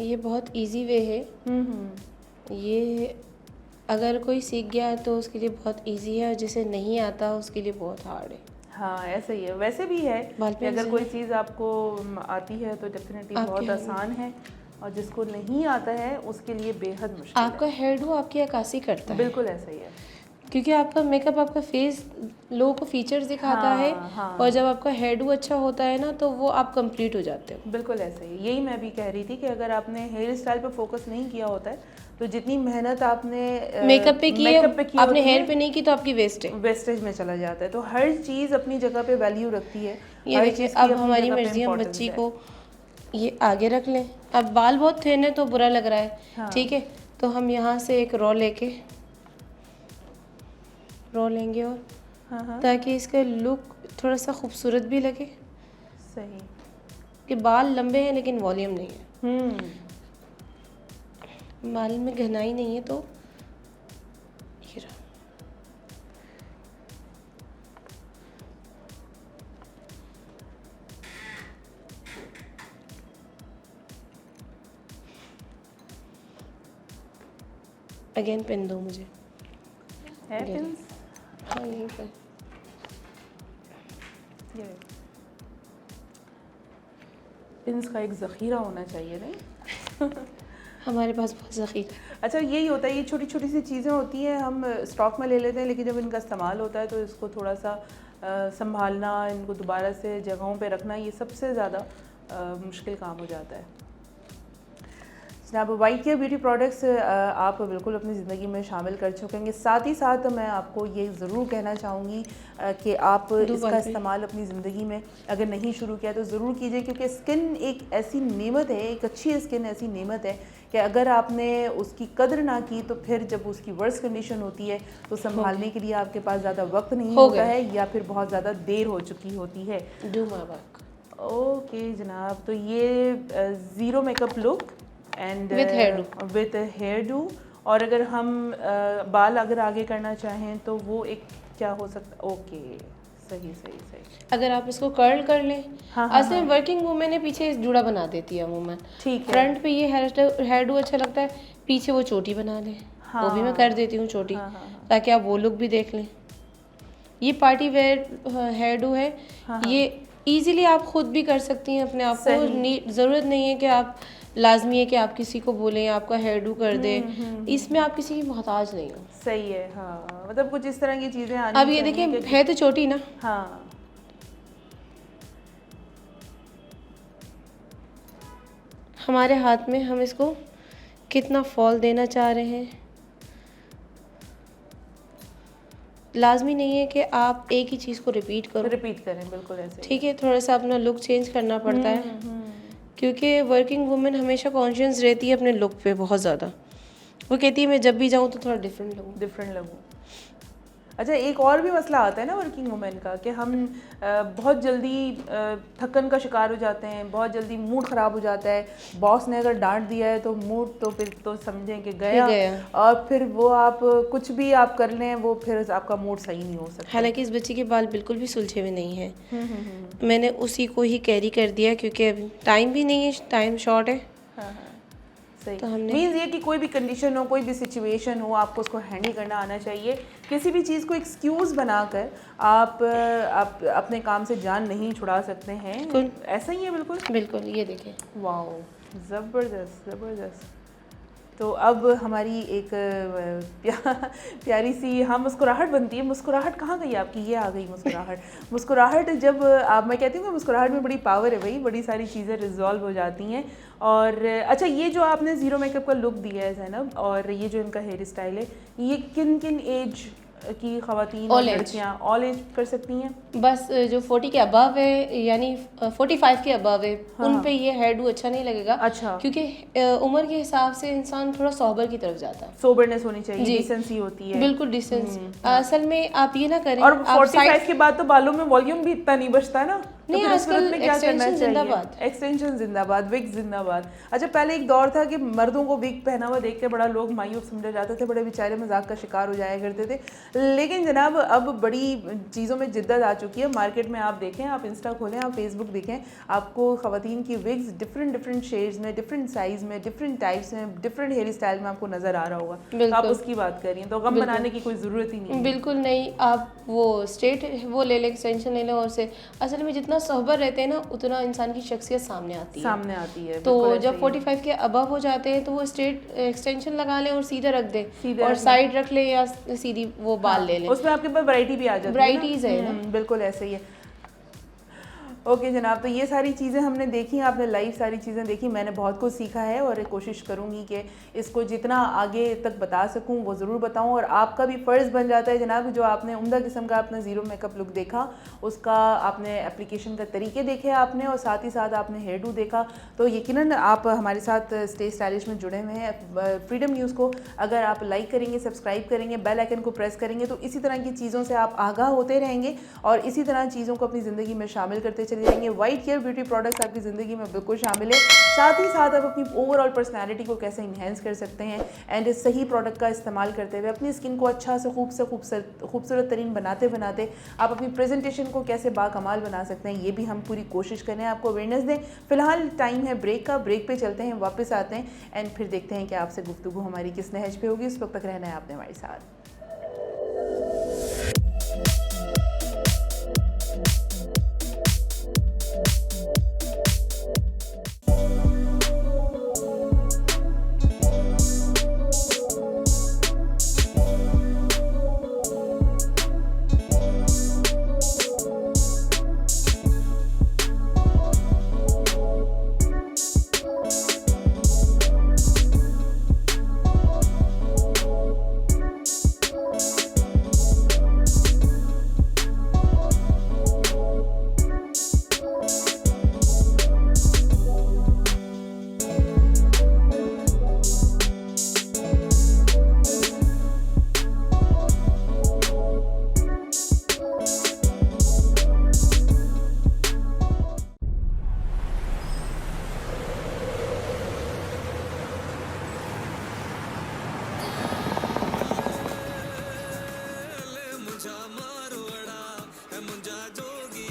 ये बहुत इजी वे है, ये अगर कोई सीख गया है तो उसके लिए बहुत इजी है, और जिसे नहीं आता उसके लिए बहुत हार्ड है। हाँ ऐसा ही है, वैसे भी है कि अगर कोई चीज़ आपको आती है तो डेफिनेटली बहुत आसान है, और जिसको नहीं आता है उसके लिए बेहद मुश्किल। आपका हेयर डू आपकी अक्कासी करता है, बिल्कुल ऐसा ही है, क्योंकि आपका मेकअप आपका फेस लोगों को फीचर्स दिखाता है, और जब आपका हेयर डू अच्छा होता है ना तो वो आप कंप्लीट हो जाते हो। बिल्कुल ऐसा ही। यही मैं भी कह रही थी कि अगर आपने हेयर स्टाइल पे फोकस नहीं किया होता है तो जितनी मेहनत आपने मेकअप पे की आपने हेयर पे नहीं की तो आपकी वेस्ट है, वेस्टेज में चला जाता है। तो हर चीज़ अपनी जगह पे वैल्यू रखती है। ये देखिए, अब हमारी मर्जी, हम बच्ची को ये आगे रख लें। अब बाल बहुत थिन है तो बुरा लग रहा है, ठीक है, तो हम यहाँ से एक रॉ लेंगे और ताकि इसका लुक थोड़ा सा खूबसूरत भी लगे। सही, कि बाल लंबे हैं लेकिन वॉल्यूम नहीं है, बाल में घनाई नहीं है, तो ये रहा। अगेन पेन दो मुझे, है पिन्स? हाँ यहीं पर। पिन्स का एक ज़ख़ीरा होना चाहिए, नहीं? हमारे पास बहुत ज़ख़ीरा। अच्छा, यही होता है, ये छोटी छोटी सी चीज़ें होती हैं, हम स्टॉक में ले लेते हैं, लेकिन जब इनका इस्तेमाल होता है तो इसको थोड़ा सा संभालना, इनको दोबारा से जगहों पे रखना, ये सबसे ज़्यादा मुश्किल काम हो जाता है। जनाब वाइट केयर ब्यूटी प्रोडक्ट्स आप बिल्कुल अपनी ज़िंदगी में शामिल कर चुके हैं। साथ ही साथ मैं आपको ये ज़रूर कहना चाहूँगी कि आप इसका इस्तेमाल अपनी ज़िंदगी में अगर नहीं शुरू किया तो ज़रूर कीजिए, क्योंकि स्किन एक ऐसी नेमत है, एक अच्छी स्किन ऐसी नेमत है कि अगर आपने उसकी कदर ना की तो फिर जब उसकी वर्स कंडीशन होती है तो संभालने के लिए आपके पास ज़्यादा वक्त नहीं होता है या फिर बहुत ज़्यादा देर हो चुकी होती है। ओके जनाब, तो ये zero makeup look and with hairdo, और अगर हम बाल अगर आगे करना चाहें तो वो एक क्या हो सकता है? ओके, सही सही सही। अगर आप इसको कर्ल कर लें, असल में वर्किंग वुमेन है पीछे जुड़ा बना देती है वुमेन, ठीक है। फ्रंट पे ये हेयर डू अच्छा लगता है, पीछे वो चोटी बना लें, वो भी मैं कर देती हूँ चोटी, ताकि आप वो लुक भी देख लें। ये पार्टी वेयर हेयर डू है, ये इजीली आप खुद भी कर सकती हैं अपने आप को। ज़रूरत नहीं है कि आप लाजमी है कि आप किसी को बोलें आपका हेयर डू कर दे, इसमें आप किसी की मोहताज नहीं हो। सही है, हाँ, मतलब कुछ इस तरह की चीज़ें आनी। अब ये देखिए है तो छोटी ना, हाँ, हमारे हाथ में हम इसको कितना फॉल देना चाह रहे हैं। लाजमी नहीं है कि आप एक ही चीज़ को रिपीट करें, बिल्कुल ऐसे, ठीक है। थोड़ा सा अपना लुक चेंज करना पड़ता है, क्योंकि वर्किंग वुमेन हमेशा कॉन्शियस रहती है अपने लुक पे बहुत ज़्यादा। वो कहती है मैं जब भी जाऊँ तो थोड़ा डिफरेंट लगूँ। अच्छा, एक और भी मसला आता है ना वर्किंग वुमेन का कि हम बहुत जल्दी थकन का शिकार हो जाते हैं, बहुत जल्दी मूड ख़राब हो जाता है। बॉस ने अगर डांट दिया है तो मूड तो फिर तो समझें कि गया, और फिर वो आप कुछ भी आप कर लें वो फिर आपका मूड सही नहीं हो सकता। हालांकि इस बच्ची के बाल बिल्कुल भी सुलझे हुए नहीं हैं, मैंने उसी को ही कैरी कर दिया क्योंकि अभी टाइम भी नहीं है, टाइम शॉर्ट है। सही, तो मीन्स ये कि कोई भी कंडीशन हो, कोई भी सिचुएशन हो, आपको उसको हैंडल करना आना चाहिए। किसी भी चीज़ को एक्सक्यूज़ बनाकर आप अपने काम से जान नहीं छुड़ा सकते हैं। ऐसा ही है, बिल्कुल। ये देखें, वाह, ज़बरदस्त। तो अब हमारी एक प्यारी सी मुस्कुराहट बनती है। मुस्कुराहट कहाँ गई आपकी? ये आ गई मुस्कुराहट। जब आप, मैं कहती हूँ कि मुस्कुराहट में बड़ी पावर है भाई, बड़ी सारी चीज़ें रिजॉल्व हो जाती हैं। और अच्छा, ये जो आपने ज़ीरो मेकअप का लुक दिया है ज़ैनब, और ये जो इनका हेयर स्टाइल है, ये किन एज की ख़वातीन और लड़कियाँ ऑल एज कर सकती हैं? बस जो 40 के अबव है, यानी 45 के अबव है, उन पे ये हेयर डू अच्छा नहीं लगेगा। अच्छा, क्योंकि उम्र के हिसाब से इंसान थोड़ा सोबर की तरफ जाता है, सोबरनेस होनी चाहिए, डिसेंसी होती है, बिल्कुल डिसेंस। असल में आप ये ना करें, और 45 के बाद तो बालों में वॉल्यूम भी इतना नहीं बचता ना, नहीं, आजकल एक्सटेंशन जिंदाबाद, विग जिंदाबाद। अच्छा, पहले एक दौर था कि मर्दों को विग पहना हुआ देख के बड़ा लोग मायूस समझे जाते थे, बड़े बेचारे मजाक का शिकार हो जाया करते थे। लेकिन जनाब अब बड़ी चीज़ों में जिद्दत आ चुकी है। मार्केट में आप देखें, आप इंस्टा खोलें, आप फेसबुक देखें, आपको ख़वातीन की विग्स डिफरेंट शेड्स में, डिफरेंट साइज़ में, डिफरेंट टाइप्स में, डिफरेंट हेयर स्टाइल में आपको नज़र आ रहा होगा। तो आप उसकी बात करिए, तो गम बनाने की कोई ज़रूरत ही नहीं। बिल्कुल नहीं, आप वो स्ट्रेट वो ले लें, एक्सटेंशन ले लें, और से असल में जितना सोबर रहते हैं ना उतना इंसान की शख्सियत सामने आती है। तो जब 45 के अबव हो जाते हैं तो वो स्ट्रेट एक्सटेंशन लगा लें और सीधा रख दें, और साइड रख लें या सीधी वो बाल ले लें। उसमें आपके पास वैरायटी भी आ जाती है, वैराइटीज़ है ना, बिल्कुल ऐसे ही है। ओके जनाब, तो ये सारी चीज़ें हमने देखी, आपने लाइव सारी चीज़ें देखी, मैंने बहुत कुछ सीखा है और कोशिश करूँगी कि इसको जितना आगे तक बता सकूँ वो ज़रूर बताऊँ। और आपका भी फ़र्ज़ बन जाता है जनाब, जो आपने उम्दा किस्म का अपना ज़ीरो मेकअप लुक देखा, उसका आपने एप्लीकेशन का तरीके देखे आपने, और साथ ही साथ आपने हेयर डू देखा, तो यकीनन आप हमारे साथ स्टे स्टाइलिश में जुड़े हुए हैं। फ्रीडम न्यूज़ को अगर आप लाइक करेंगे, सब्सक्राइब करेंगे, बेल आइकन को प्रेस करेंगे, तो इसी तरह की चीज़ों से आप आगाह होते रहेंगे और इसी तरह चीज़ों को अपनी ज़िंदगी में शामिल करते चले जाएंगे। वाइट केयर ब्यूटी प्रोडक्ट्स आपकी ज़िंदगी में बिल्कुल शामिल है। साथ ही साथ आप अपनी ओवरऑल पर्सनैलिटी को कैसे इन्हेंस कर सकते हैं, एंड सही प्रोडक्ट का इस्तेमाल करते हुए अपनी स्किन को अच्छा से खूबसूरत तरीन बनाते आप अपनी प्रेजेंटेशन को कैसे बाकमाल बना सकते हैं, ये भी हम पूरी कोशिश करें आपको अवेयरनेस दें। फिलहाल टाइम है ब्रेक का, ब्रेक पे चलते हैं, वापस आते हैं एंड फिर देखते हैं कि आपसे गुफ्तगू हमारी किस नहज पे होगी। उस वक्त तक रहना है आपने हमारे साथ।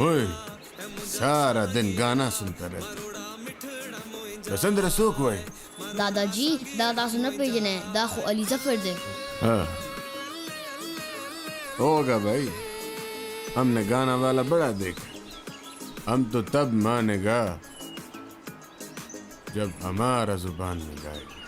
ओए, सारा दिन गाना सुनता रहता पसंद रसूख हुए दादाजी दादा सुना पेजने दाखो अलीजा फर्दे हाँ होगा भाई, हमने गाना वाला बड़ा देखा। हम तो तब मानेगा जब हमारा जुबान में गाएगा।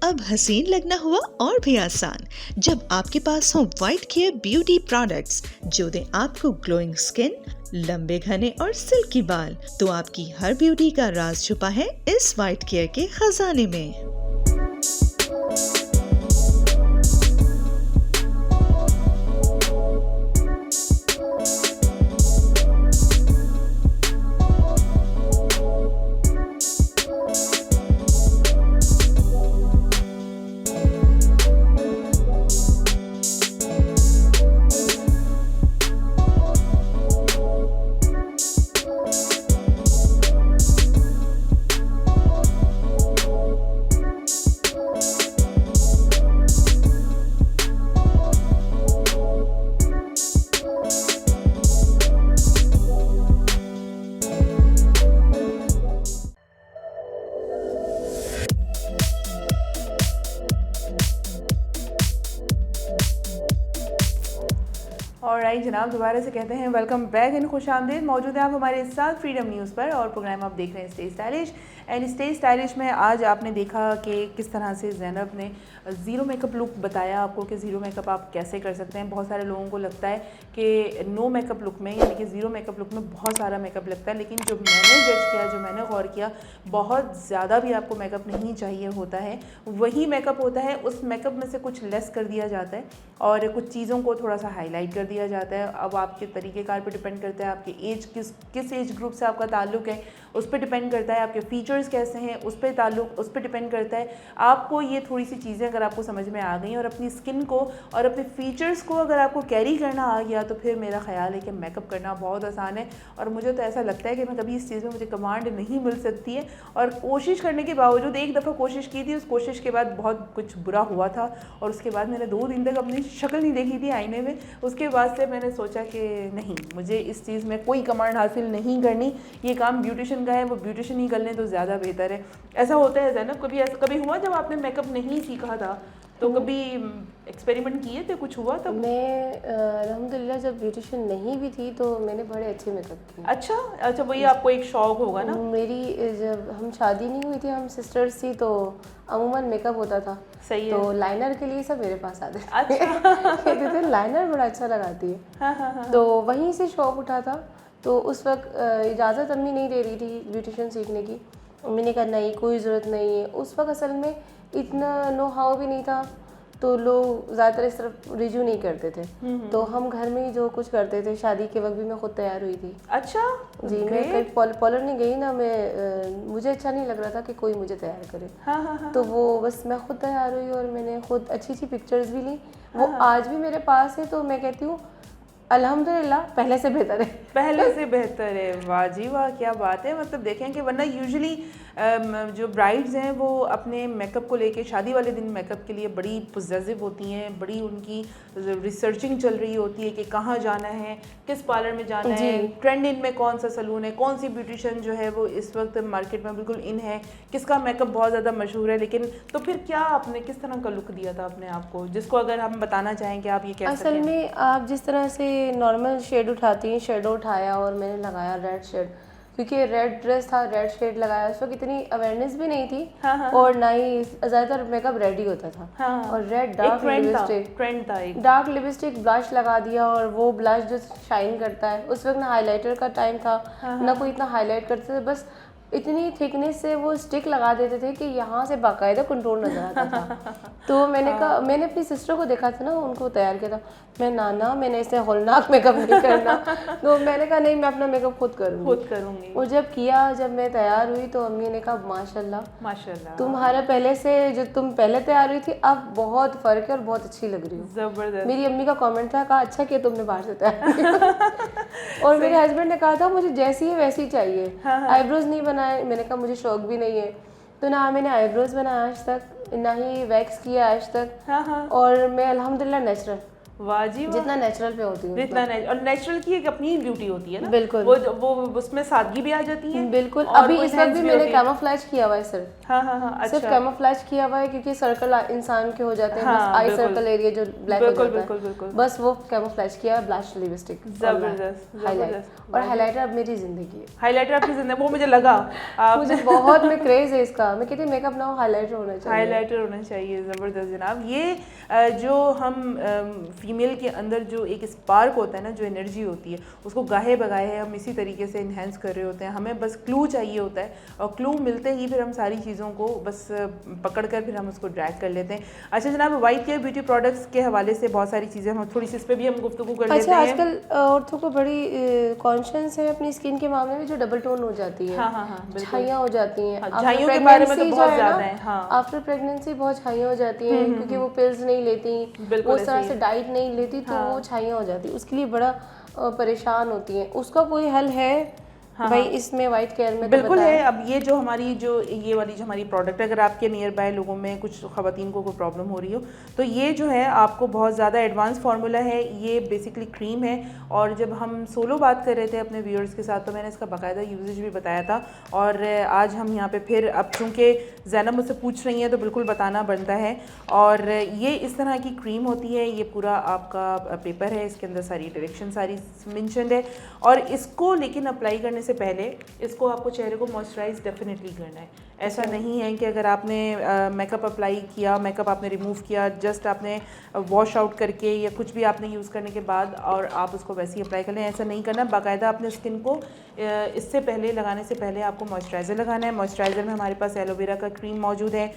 अब हसीन लगना हुआ और भी आसान जब आपके पास हो वाइट केयर ब्यूटी प्रोडक्ट्स जो दें आपको ग्लोइंग स्किन, लंबे घने और सिल्की बाल। तो आपकी हर ब्यूटी का राज छुपा है इस वाइट केयर के खजाने में। और राइट जनाब, दोबारा से कहते हैं वेलकम बैक एंड खुश आमदीद। मौजूद है आप हमारे साथ फ्रीडम न्यूज़ पर और प्रोग्राम आप देख रहे हैं stay stylish. And stay stylish में आज आपने देखा कि किस तरह से ज़ैनब ने ज़ीरो मेकअप लुक बताया आपको कि ज़ीरो मेकअप आप कैसे कर सकते हैं। बहुत सारे लोगों को लगता है कि नो मेकअप लुक में यानी कि ज़ीरो मेकअप लुक में बहुत सारा मेकअप लगता है, लेकिन जो मैंने जज किया, जो मैंने गौर किया, बहुत ज़्यादा भी आपको मेकअप नहीं चाहिए होता है। वही मेकअप होता है, उस मेकअप में से कुछ लेस कर दिया जाता है और कुछ चीज़ों को थोड़ा सा हाईलाइट कर दिया जाता है। अब आपके तरीक़ेकार पर डिपेंड करता है, आपके एज किस एज ग्रुप से आपका ताल्लुक़ है उस पर डिपेंड करता है, आपके फीचर्स कैसे हैं उस पर डिपेंड करता है। आपको ये थोड़ी सी चीज़ें अगर आपको समझ में आ गई और अपनी स्किन को और अपने फीचर्स को अगर आपको कैरी करना आ गया तो फिर मेरा ख्याल है कि मेकअप करना बहुत आसान है। और मुझे तो ऐसा लगता है कि मैं कभी इस चीज़ में मुझे कमांड नहीं मिल सकती है और कोशिश करने के बावजूद एक दफ़ा कोशिश की थी, उस कोशिश के बाद बहुत कुछ बुरा हुआ था और उसके बाद मैंने 2 दिन तक अपनी शक्ल नहीं देखी थी आईने में। उसके बाद से मैंने सोचा कि नहीं, मुझे इस चीज़ में कोई कमांड हासिल नहीं करनी, ये काम ब्यूटिशियन का है, वो ब्यूटिशियन ही कर लें तो ज़्यादा बेहतर है। ऐसा होता है ज़ैनब, कभी हुआ जब आपने मेकअप नहीं सीखा था तो कभी एक्सपेरिमेंट किए थे, कुछ हुआ तब? मैं अल्हम्दुलिल्लाह जब ब्यूटिशियन नहीं भी थी तो मैंने बड़े अच्छे मेकअप किए। अच्छा, वही आपको एक शौक होगा ना। मेरी जब हम शादी नहीं हुई थी, हम सिस्टर्स थी, तो अमूमन मेकअप होता था। सही है। तो लाइनर के लिए सब मेरे पास आते थे। अच्छा। कहते थे लाइनर बड़ा अच्छा लगाती है। हाँ। तो वहीं से शौक उठा था। तो उस वक्त इजाज़त अम्मी नहीं दे रही थी ब्यूटिशियन सीखने की। अम्मी ने कहा नहीं, कोई ज़रूरत नहीं है। उस वक्त असल में इतना नो हाउ भी नहीं था, तो लोग ज़्यादातर इस तरफ रिज्यू नहीं करते थे। तो हम घर में ही जो कुछ करते थे। शादी के वक्त भी मैं खुद तैयार हुई थी। अच्छा जी, मैं कहीं पार्लर नहीं गई ना, मैं मुझे अच्छा नहीं लग रहा था कि कोई मुझे तैयार करे। हाँ। तो वो बस मैं खुद तैयार हुई और मैंने खुद अच्छी पिक्चर्स भी ली। वो आज भी मेरे पास है, तो मैं कहती हूँ अल्हम्दुलिल्लाह पहले से बेहतर है। पहले से बेहतर है। वाह जी वाह, क्या बात है। मतलब देखें कि वरना यूजुअली जो ब्राइड्स हैं वो अपने मेकअप को लेके शादी वाले दिन मेकअप के लिए बड़ी पॉजिटिव होती हैं, बड़ी उनकी रिसर्चिंग चल रही होती है कि कहाँ जाना है, किस पार्लर में जाना है, ट्रेंड इन में कौन सा सलून है, कौन सी ब्यूटिशियन जो है वो इस वक्त मार्केट में बिल्कुल इन है, किसका मेकअप बहुत ज़्यादा मशहूर है। लेकिन तो फिर क्या आपने किस तरह का लुक दिया था अपने आप को, जिसको अगर हम बताना चाहें कि आप ये कह असल सकें? में आप जिस तरह से नॉर्मल शेड उठाती हैं, शेडो उठाया और मैंने लगाया रेड शेड, क्योंकि रेड ड्रेस था, रेड शेड लगाया। उस वक्त इतनी अवेयरनेस भी नहीं थी। और ना ही ज़्यादातर मेकअप रेड ही होता था। और रेड डार्क लिपस्टिक, ट्रेंड था एक डार्क लिपस्टिक, ब्लश लगा दिया। और वो ब्लश जो शाइन करता है, उस वक्त ना हाइलाइटर का टाइम था, ना कोई इतना हाईलाइट करते थे, बस इतनी थिकनेस से वो स्टिक लगा देते थे कि यहाँ से बाकायदा कंट्रोल नजर आता था। तो मैंने कहा, मैंने अपनी सिस्टर को देखा था ना, उनको तैयार किया था। मैं नाना, मैंने ऐसे होलनाक मेकअप नहीं करना। तो मैंने कहा नहीं, मैं अपना मेकअप खुद करूँगी। और जब मैं तैयार हुई तो अम्मी ने कहा माशाल्लाह तुम्हारा पहले से, जो तुम पहले तैयार हुई थी, अब बहुत फ़र्क है और बहुत अच्छी लग रही हो। ज़बरदस्त। मेरी अम्मी का कमेंट था, कहा अच्छा किया तुमने बाहर से तैयार। और मेरे हस्बैंड ने कहा था मुझे जैसी है वैसी चाहिए, आईब्रोज नहीं बनाए। मैंने कहा मुझे शौक भी नहीं है, तो ना मैंने आईब्रोज बनाया आज तक, ना ही वैक्स किया आज तक। और मैं अल्हम्दुलिल्लाह नेचुरल, वाह जी वाह, जितना नेचुरल पे होती हूँ, जितना और नेचुरल की एक अपनी ब्यूटी होती है ना। बिल्कुल। वो उसमें सादगी भी आ जाती है। बिल्कुल। अभी इस वक्त भी मैंने कैमोफ्लेज किया हुआ है सिर्फ। हाँ। सिर्फ कैमोफ्लेज किया हुआ है, क्योंकि सर्कल इंसान के हो जाते हैं, बस आई सर्कल एरिया जो ब्लैक हो जाता है, बिल्कुल। बस वो कैमोफ्लेज किया है, ब्लश लिपस्टिक, जबरदस्त। हाईलाइट। और हाईलाइटर अब मेरी जिंदगी है। हाईलाइटर आपकी जिंदगी, वो मुझे लगा मुझे बहुत में क्रेज है इसका। मैं कहती हूँ मेकअप ना हो, हाईलाइटर होना चाहिए। हाईलाइटर होना चाहिए। ज़बरदस्त जनाब। ये जो हम फीमेल के अंदर जो एक स्पार्क होता है ना, जो एनर्जी होती है, उसको गाहे बगाहे हम इसी तरीके से इन्हेंस कर रहे होते हैं। हमें बस क्लू चाहिए होता है और क्लू मिलते ही फिर हम सारी चीज़ों को बस पकड़ कर फिर हम उसको ड्रैग कर लेते हैं। अच्छा जनाब, वाइट केयर ब्यूटी प्रोडक्ट्स के हवाले से बहुत सारी चीज़ें हम थोड़ी सी इस पर भी हम गुफ्तगू कर लेते हैं। आजकल औरतों को बड़ी कॉन्शियस है अपनी स्किन के मामले में, जो डबल टोन हो जाती है, छाइयाँ हो जाती हैं। छाइयों के बारे में तो बहुत ज़्यादा है। आफ्टर प्रेगनेंसी बहुत छाइयाँ हो जाती हैं, क्योंकि वो पिल्स नहीं लेती, वो उस तरह से डाइट नहीं लेती, तो वो छाइयाँ हो जाती है। उसके लिए बड़ा परेशान होती हैं। उसका कोई हल है भाई इसमें वाइट केयर में तो बिल्कुल बताया। है। अब ये जो वाली जो हमारी प्रोडक्ट है, अगर आपके नियर बाय लोगों में कुछ खवातीन को कोई प्रॉब्लम हो रही हो तो ये जो है आपको बहुत ज़्यादा एडवांस फार्मूला है। ये बेसिकली क्रीम है, और जब हम सोलो बात कर रहे थे अपने व्यूअर्स के साथ तो मैंने इसका बाकायदा यूजेज भी बताया था, और आज हम यहाँ पे फिर अब चूँकि ज़ैनब मुझसे पूछ रही हैं तो बिल्कुल बताना बनता है। और ये इस तरह की क्रीम होती है, ये पूरा आपका पेपर है, इसके अंदर सारी डायरेक्शन सारी मेंशन्ड है। और इसको लेकिन अप्लाई करने से पहले इसको आपको चेहरे को मॉइस्चराइज डेफिनेटली करना है। ऐसा नहीं है कि अगर आपने मेकअप अप्लाई किया, मेकअप आपने रिमूव किया, जस्ट आपने वॉश आउट करके या कुछ भी आपने यूज़ करने के बाद और आप उसको वैसे ही अप्लाई कर लें, ऐसा नहीं करना। बाकायदा अपने स्किन को इससे पहले लगाने से पहले आपको मॉइस्चराइज़र लगाना है। मॉइस्चराइज़र में हमारे पास एलोवेरा का क्रीम मौजूद है,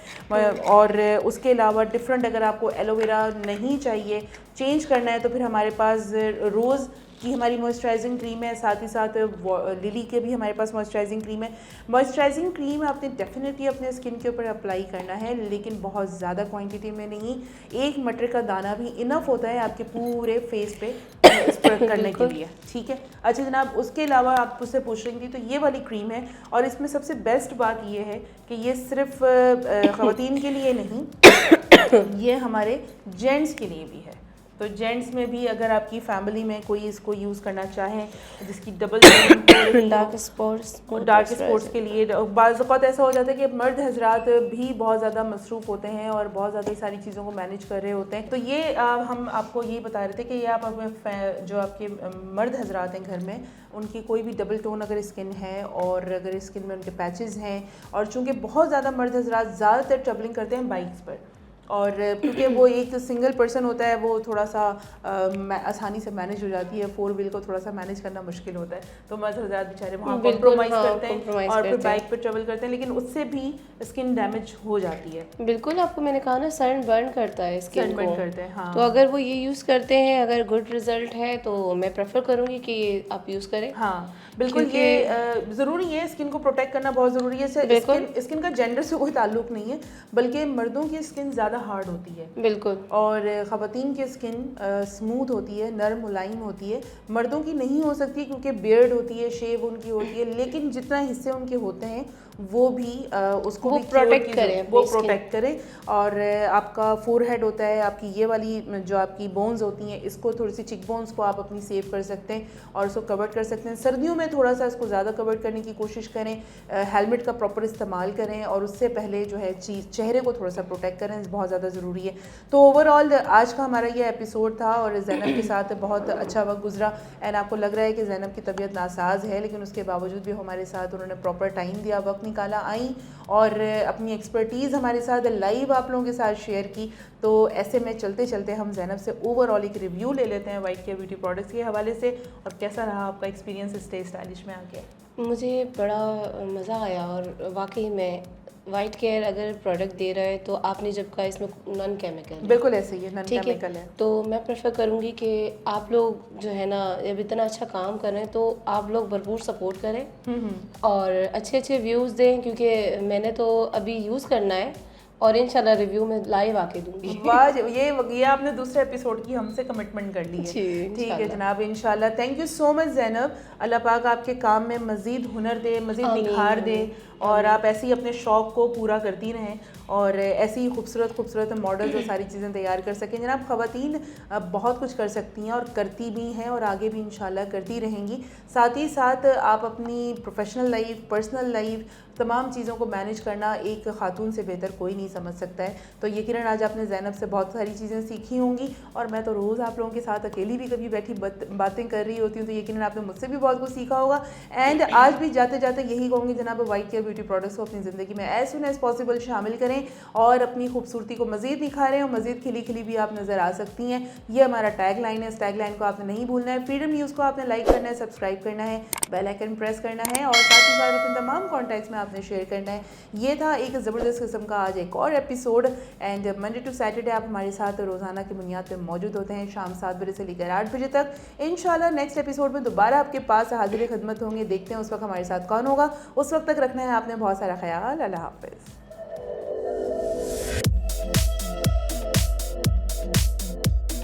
और उसके अलावा डिफरेंट अगर आपको एलोवेरा नहीं चाहिए, चेंज करना है, तो फिर हमारे पास रोज़ की हमारी मॉइस्चराइजिंग क्रीम है, साथ ही साथ लिली के भी हमारे पास मॉइस्चराइजिंग क्रीम है। मॉइस्चराइजिंग क्रीम आपने डेफिनेटली अपने स्किन के ऊपर अप्लाई करना है, लेकिन बहुत ज़्यादा क्वांटिटी में नहीं। 1 मटर का दाना भी इनफ होता है आपके पूरे फेस पे स्प्रेड करने के लिए, ठीक है। अच्छा जनाब, उसके अलावा आप उससे पूछ रही थी, तो ये वाली क्रीम है, और इसमें सबसे बेस्ट बात ये है कि ये सिर्फ ख़वातीन के लिए नहीं, ये हमारे जेंट्स के लिए भी है। तो जेंट्स में भी अगर आपकी फैमिली में कोई इसको यूज़ करना चाहें जिसकी डबल डार्क स्पॉट्स के लिए, बाज़ औक़ात ऐसा हो जाता है कि मर्द हजरात भी बहुत ज़्यादा मसरूफ़ होते हैं और बहुत ज़्यादा सारी चीज़ों को मैनेज कर रहे होते हैं। तो ये हम आपको ये बता रहे थे कि ये आप अपने जो आपके मर्द हजरात हैं घर में, उनकी कोई भी डबल टोन अगर स्किन है और अगर स्किन में उनके पैचेस हैं, और चूँकि बहुत ज़्यादा मर्द हजरात ज़्यादातर ट्रैवलिंग करते हैं बाइक्स पर, और क्योंकि वो एक सिंगल पर्सन होता है, वो थोड़ा सा आसानी से मैनेज हो जाती है। 4 व्हील को थोड़ा सा मैनेज करना मुश्किल होता है, तो मर्द हज़रात बेचारे वहाँ कॉम्प्रोमाइज़ करते हैं और फिर बाइक पर ट्रेवल करते हैं, लेकिन उससे भी स्किन डैमेज हो जाती है। बिल्कुल, आपको मैंने कहा ना सन बर्न करता है स्किन को, बर्न करते हैं, हाँ। तो अगर वो ये यूज़ करते हैं, अगर गुड रिजल्ट है तो मैं प्रेफर करूँगी कि आप यूज़ करें। हाँ बिल्कुल, ये ज़रूरी है, स्किन को प्रोटेक्ट करना बहुत ज़रूरी है। स्किन का जेंडर से कोई ताल्लुक नहीं है, बल्कि मर्दों की स्किन ज़्यादा हार्ड होती है बिल्कुल, और ख़वातीन की स्किन स्मूथ होती है, नरम मुलायम होती है। मर्दों की नहीं हो सकती क्योंकि बियर्ड होती है, शेव उनकी होती है, लेकिन जितना हिस्से उनके होते हैं वो भी उसको वो भी प्रोटेक्ट करें, वो प्रोटेक्ट करें। और आपका फोरहेड होता है, आपकी ये वाली जो आपकी बोन्स होती हैं, इसको थोड़ी सी चिक बोन्स को आप अपनी सेव कर सकते हैं और उसको कवर कर सकते हैं। सर्दियों में थोड़ा सा इसको ज़्यादा कवर करने की कोशिश करें, हेलमेट का प्रॉपर इस्तेमाल करें, और उससे पहले जो है चेहरे को थोड़ा सा प्रोटेक्ट करें, बहुत ज़्यादा ज़रूरी है। तो ओवरऑल आज का हमारा ये एपिसोड था, और ज़ैनब के साथ बहुत अच्छा वक्त गुजरा। एंड आपको लग रहा है कि ज़ैनब की तबीयत नासाज है, लेकिन उसके बावजूद भी हमारे साथ उन्होंने प्रॉपर टाइम दिया, वक्त निकाला, आई और अपनी एक्सपर्टीज़ हमारे साथ लाइव आप लोगों के साथ शेयर की। तो ऐसे में चलते चलते हम ज़ैनब से ओवरऑल एक रिव्यू ले लेते हैं वाइट केयर ब्यूटी प्रोडक्ट्स के हवाले से, और कैसा रहा आपका एक्सपीरियंस स्टे स्टाइलिश में आके। मुझे बड़ा मज़ा आया, और वाकई में वाइट केयर अगर प्रोडक्ट दे रहा है तो आपने जब कहा इसमें नॉन केमिकल, बिल्कुल ऐसे ही है, नॉन केमिकल है, तो मैं प्रेफर करूँगी कि आप लोग जो है ना, अब इतना अच्छा काम कर रहे हैं तो आप लोग भरपूर सपोर्ट करें और अच्छे अच्छे व्यूज़ दें, क्योंकि मैंने तो अभी यूज़ करना है और इंशाल्लाह रिव्यू में लाइव आके दूंगी। वाह, ये आपने दूसरे एपिसोड की हमसे कमिटमेंट कर ली है। ठीक है जनाब, इंशाल्लाह। Thank you so much Zainab, अल्लाह पाक आपके काम में मज़ीद हुनर दे, मज़ीद निखार दे, और आप ऐसे ही अपने शौक़ को पूरा करती रहें और ऐसी ही खूबसूरत मॉडल्स और सारी चीज़ें तैयार कर सकें। जनाब, ख़वातीन बहुत कुछ कर सकती हैं और करती भी हैं और आगे भी इंशाल्लाह करती रहेंगी। साथ ही साथ आप अपनी प्रोफेशनल लाइफ, पर्सनल लाइफ, तमाम चीज़ों को मैनेज करना एक खातून से बेहतर कोई नहीं समझ सकता है। तो यकीनन आज आपने ज़ैनब से बहुत सारी चीज़ें सीखी होंगी, और मैं तो रोज़ आप लोगों के साथ अकेली भी कभी बैठी बातें कर रही होती हूँ, तो यकीनन आपने मुझसे भी बहुत कुछ सीखा होगा। एंड आज भी जाते जाते यही कहूँगी जनाब, वाइट केयर ब्यूटी प्रोडक्ट्स को अपनी ज़िंदगी में एज सुन एज़ पॉसिबल शामिल करें और अपनी खूबसूरती को मज़ीद निखारें, और मज़ीद खिली खिली भी आप नज़र आ सकती हैं। ये हमारा टैग लाइन है, इस टैग लाइन को आपने नहीं भूलना है। फ्रीडम न्यूज़ को आपने लाइक करना है, सब्सक्राइब करना है, बेल आइकन प्रेस करना है, और साथ ही साथ अपने तमाम कॉन्टैक्ट्स में आपने शेयर करना है। ये था एक ज़बरदस्त किस्म का आज एक और episode. And Monday to Saturday आप हमारे साथ रोज़ाना की बुनियाद पर मौजूद होते हैं, शाम 7 बजे से लेकर 8 बजे तक। इंशाल्लाह नेक्स्ट एपिसोड में दोबारा आपके पास हाजिर खिदमत होंगे। देखते हैं उस वक्त हमारे साथ कौन होगा। उस वक्त तक रखना है आपने बहुत सारा ख्याल। अल्लाह हाफ़िज़।